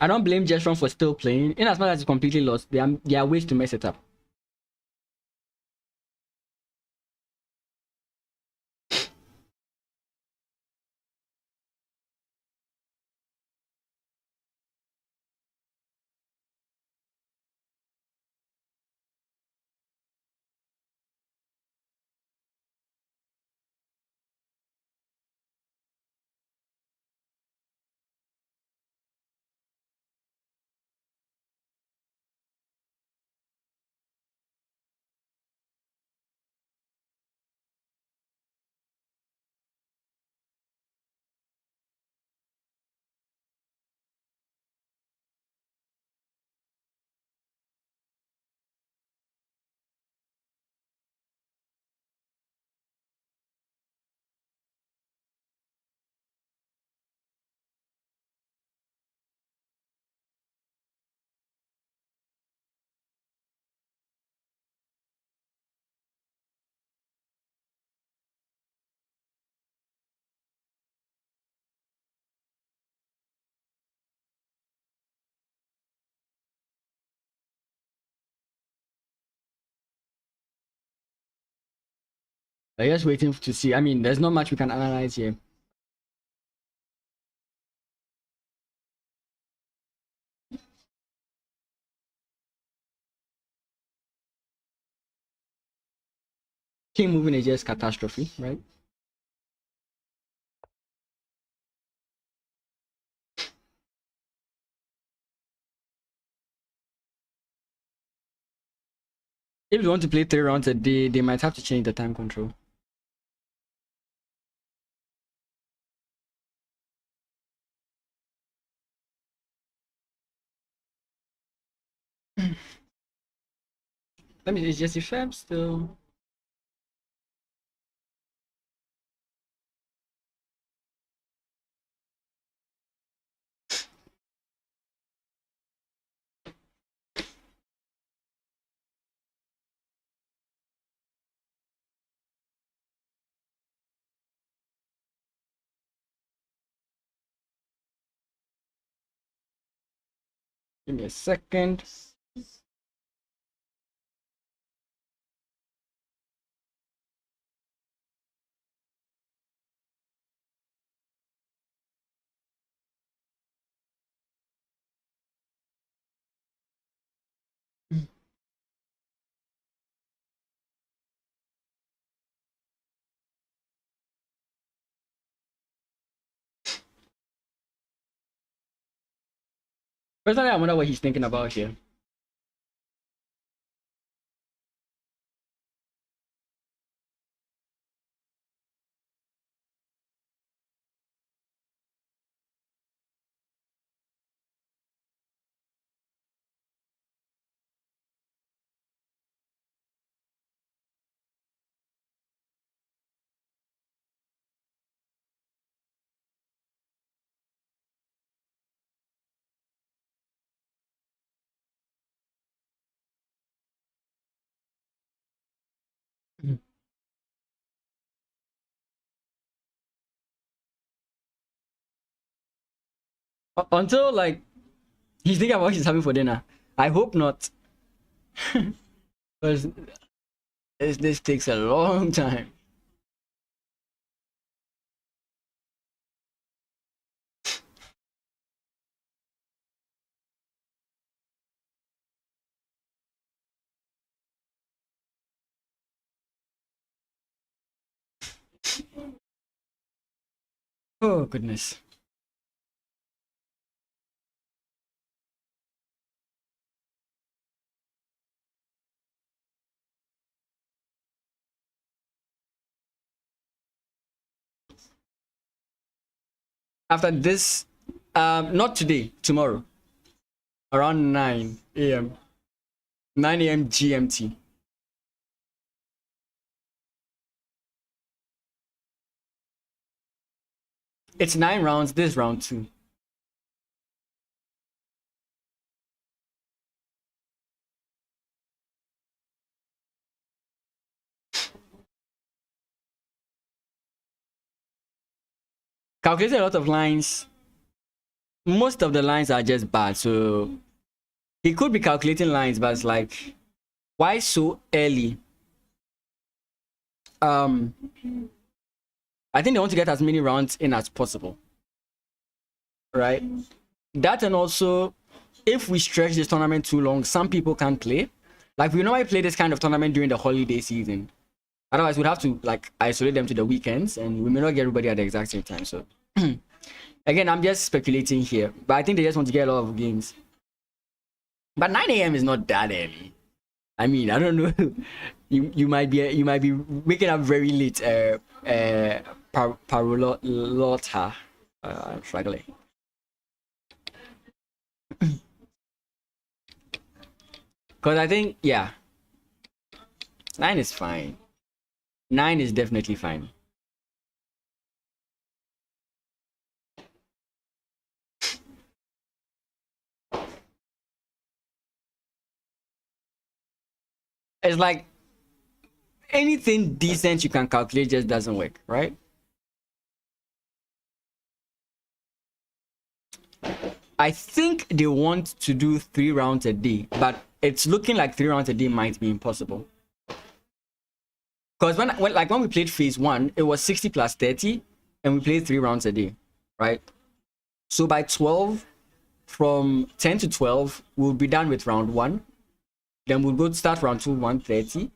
I don't blame Jeshron for still playing. In as much as he's completely lost, there are ways to mess it up. We're just waiting to see. I mean, there's not much we can analyze here. King moving is just catastrophe, right? If you want to play 3 rounds a day, they might have to change the time control. Let me, is Jesse Feb still? Give me a second. Personally, I wonder what he's thinking about here. Until like he's thinking about what he's having for dinner. I hope not. Because this takes a long time. Oh goodness. After this, not today, tomorrow, around 9 a.m. 9 a.m. GMT. It's 9 rounds, this round 2. Calculating a lot of lines. Most of the lines are just bad, so he could be calculating lines, but it's like, why so early? I think they want to get as many rounds in as possible, right? That, and also, if we stretch this tournament too long, some people can't play. Like, we normally play this kind of tournament during the holiday season. Otherwise, we'd have to like isolate them to the weekends, and we may not get everybody at the exact same time. So, again, I'm just speculating here, but I think they just want to get a lot of games. But 9 a.m. is not that early. I mean, I don't know. you might be waking up very late. Parolota. I'm struggling. Because I think, yeah, 9 is fine. 9 is definitely fine. It's like anything decent you can calculate just doesn't work, right? I think they want to do 3 rounds a day, but it's looking like 3 rounds a day might be impossible. Because when we played phase 1, it was 60 plus 30, and we played 3 rounds a day, right? So by 12, from 10 to 12, we'll be done with round 1. Then we'll go start round 2, 1:30.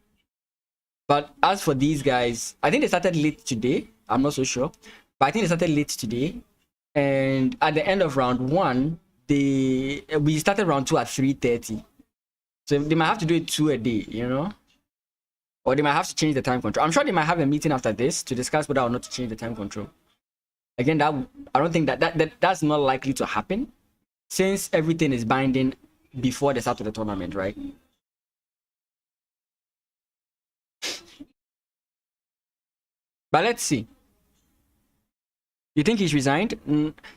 But as for these guys, I think they started late today. I'm not so sure, but I think they started late today. And at the end of round 1, we started round 2 at 3:30. So they might have to do it 2 a day, you know, or they might have to change the time control. I'm sure they might have a meeting after this to discuss whether or not to change the time control. Again, I don't think that's not likely to happen, since everything is binding before the start of the tournament, right? But let's see. You think he's resigned?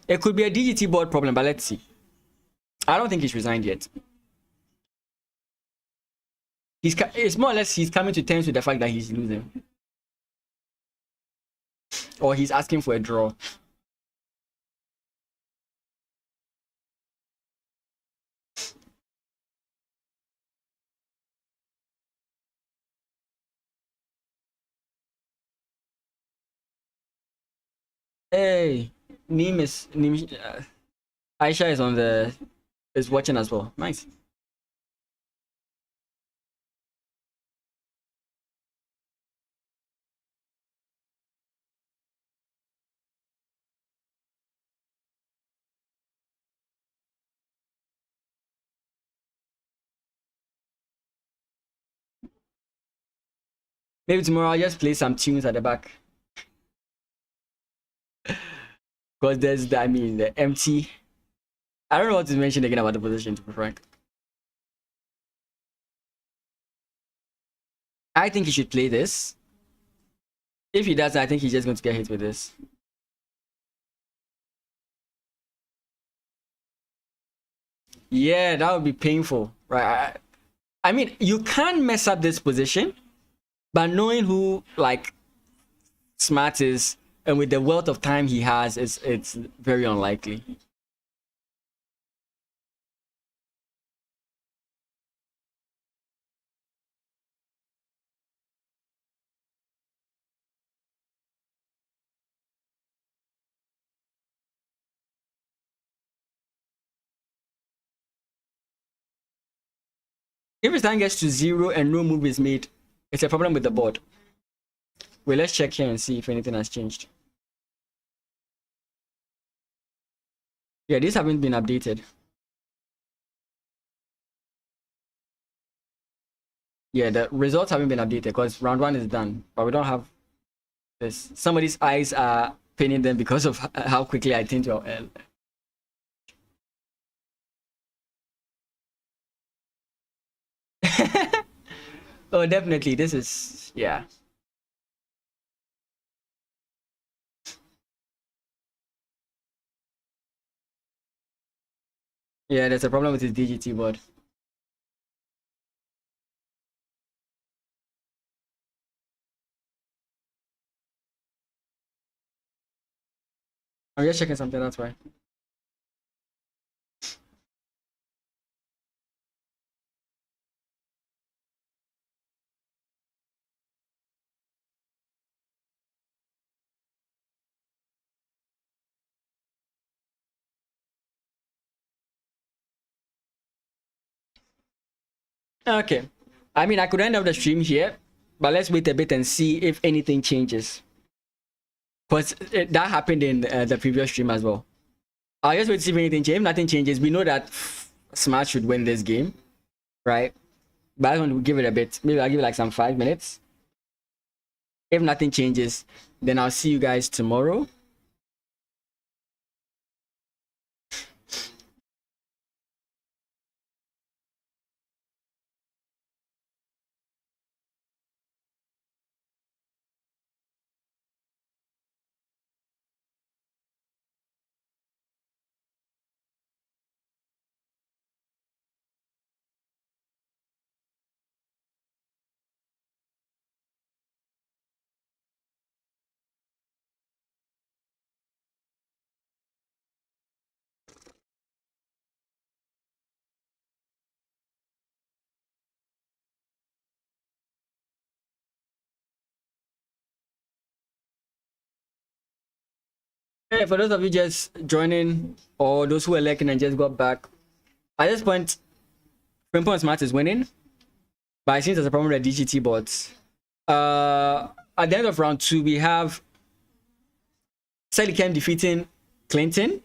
It could be a DGT board problem, but let's see. I don't think he's resigned yet. It's more or less he's coming to terms with the fact that he's losing, or he's asking for a draw. Hey, Aisha is watching as well. Nice. Maybe tomorrow I'll just play some tunes at the back. Because there's the empty. I don't know what to mention again about the position, to be frank. I think he should play this. If he doesn't, I think he's just going to get hit with this. Yeah, that would be painful, right? I mean, you can't mess up this position, but knowing who like Smart is, and with the wealth of time he has, it's very unlikely. If his time gets to 0 and no move is made, it's a problem with the board. Well, let's check here and see if anything has changed. Yeah, these haven't been updated. Yeah, the results haven't been updated because round 1 is done, but we don't have this. Somebody's eyes are pinning them because of how quickly I tend to. Oh, definitely. This is, yeah. Yeah, there's a problem with his DGT board. I'm just checking something, that's why. Okay. I mean, I could end up the stream here, but let's wait a bit and see if anything changes. Because that happened in the previous stream as well. I'll just wait to see if anything changes. If nothing changes, we know that Smart should win this game, right? But I want to give it a bit. Maybe I'll give it like some 5 minutes. If nothing changes, then I'll see you guys tomorrow. Hey, for those of you just joining or those who are lurking and just got back, at this point, Frimpong Smart is winning. But it seems there's a problem with the DGT bots. At the end of round 2, we have Selikem defeating Clinton.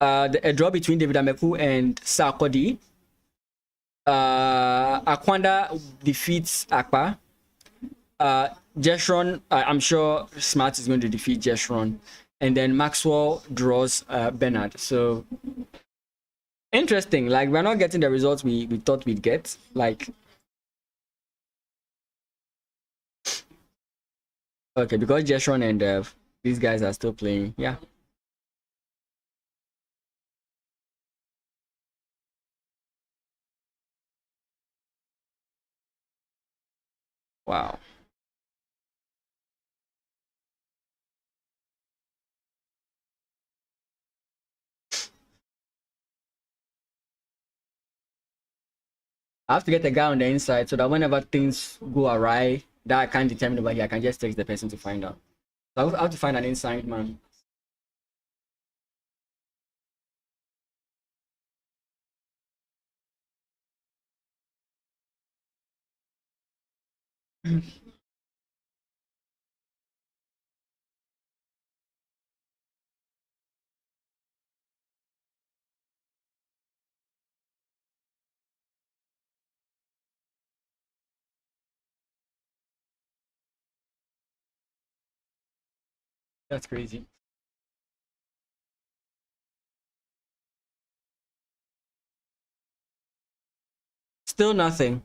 A draw between David Ameku and Sarkodie. Akwanda defeats Akpa. Jeshron, I'm sure Smart is going to defeat Jeshron. And then Maxwell draws Bernard. So interesting. Like, we're not getting the results we thought we'd get. Like, okay, because Jeshron and these guys are still playing. Yeah. Wow. I have to get a guy on the inside so that whenever things go awry that I can't determine over here, I can just text the person to find out. So I have to find an inside man. That's crazy. Still nothing.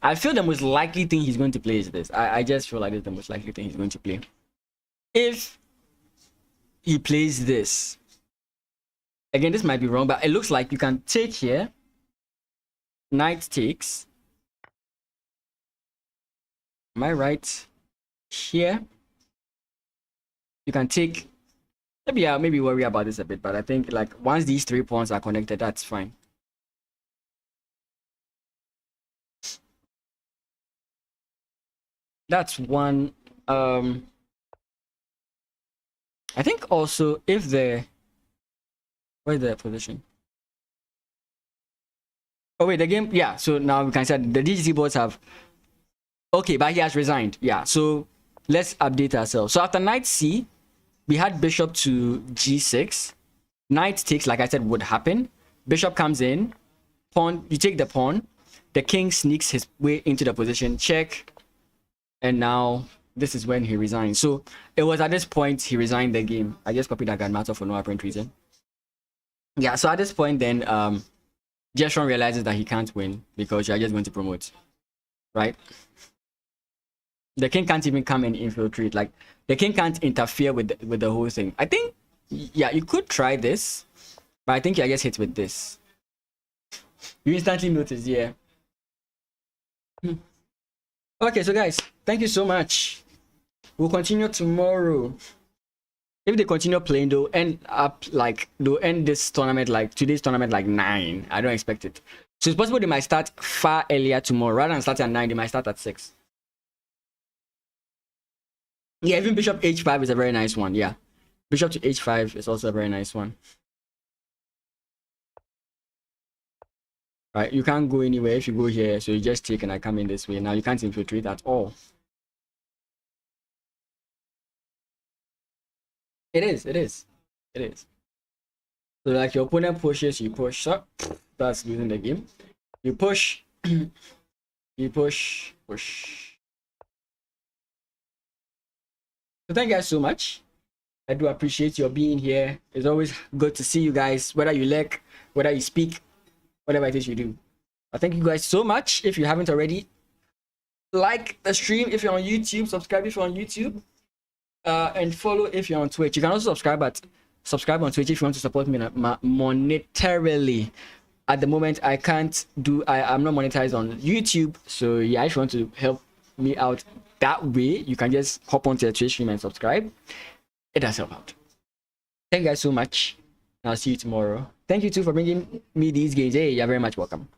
I feel the most likely thing he's going to play is this. I just feel like it's the most likely thing he's going to play. If he plays this, again, this might be wrong, but it looks like you can take here. Knight takes. Am I right? Here. You can take. Maybe I'll worry about this a bit, but I think like once these 3 pawns are connected, that's fine. That's one. I think also if where's the position? Oh wait, the game. Yeah. So now we can say the DGT bots have. Okay, but he has resigned. Yeah. So let's update ourselves. So after knight c, we had bishop to g6. Knight takes, like I said, would happen. Bishop comes in. Pawn. You take the pawn. The king sneaks his way into the position. Check. And now this is when he resigned. So it was at this point he resigned the game. I just copied that guy matter for no apparent reason. Yeah, so at this point then Jeshron realizes that he can't win because you're just going to promote. Right? The king can't even come and infiltrate. Like the king can't interfere with the whole thing. I think yeah, you could try this, but I think I just hit with this. You instantly notice, yeah. Okay, so guys, thank you so much. We'll continue tomorrow. If they continue playing, they'll end this tournament like today's tournament like 9. I don't expect it. So it's possible they might start far earlier tomorrow. Rather than start at 9, they might start at 6. Yeah, even bishop h5 is a very nice one. Yeah, bishop to h5 is also a very nice one. Right, you can't go anywhere if you go here, so you just take and I come in this way. Now you can't infiltrate at all. It is. So like your opponent pushes, you push up. That's losing the game. You push, you push. So thank you guys so much. I do appreciate your being here. It's always good to see you guys, whether you lurk, whether you speak, whatever it is you do. I thank you guys so much. If you haven't already, like the stream if you're on YouTube, subscribe if you're on YouTube, and follow if you're on Twitch. You can also subscribe on Twitch if you want to support me monetarily. At the moment, I'm not monetized on YouTube, so yeah, if you want to help me out that way, you can just hop onto the Twitch stream and subscribe. It does help out. Thank you guys so much. I'll see you tomorrow. Thank you too for bringing me these games. Hey, you're very much welcome.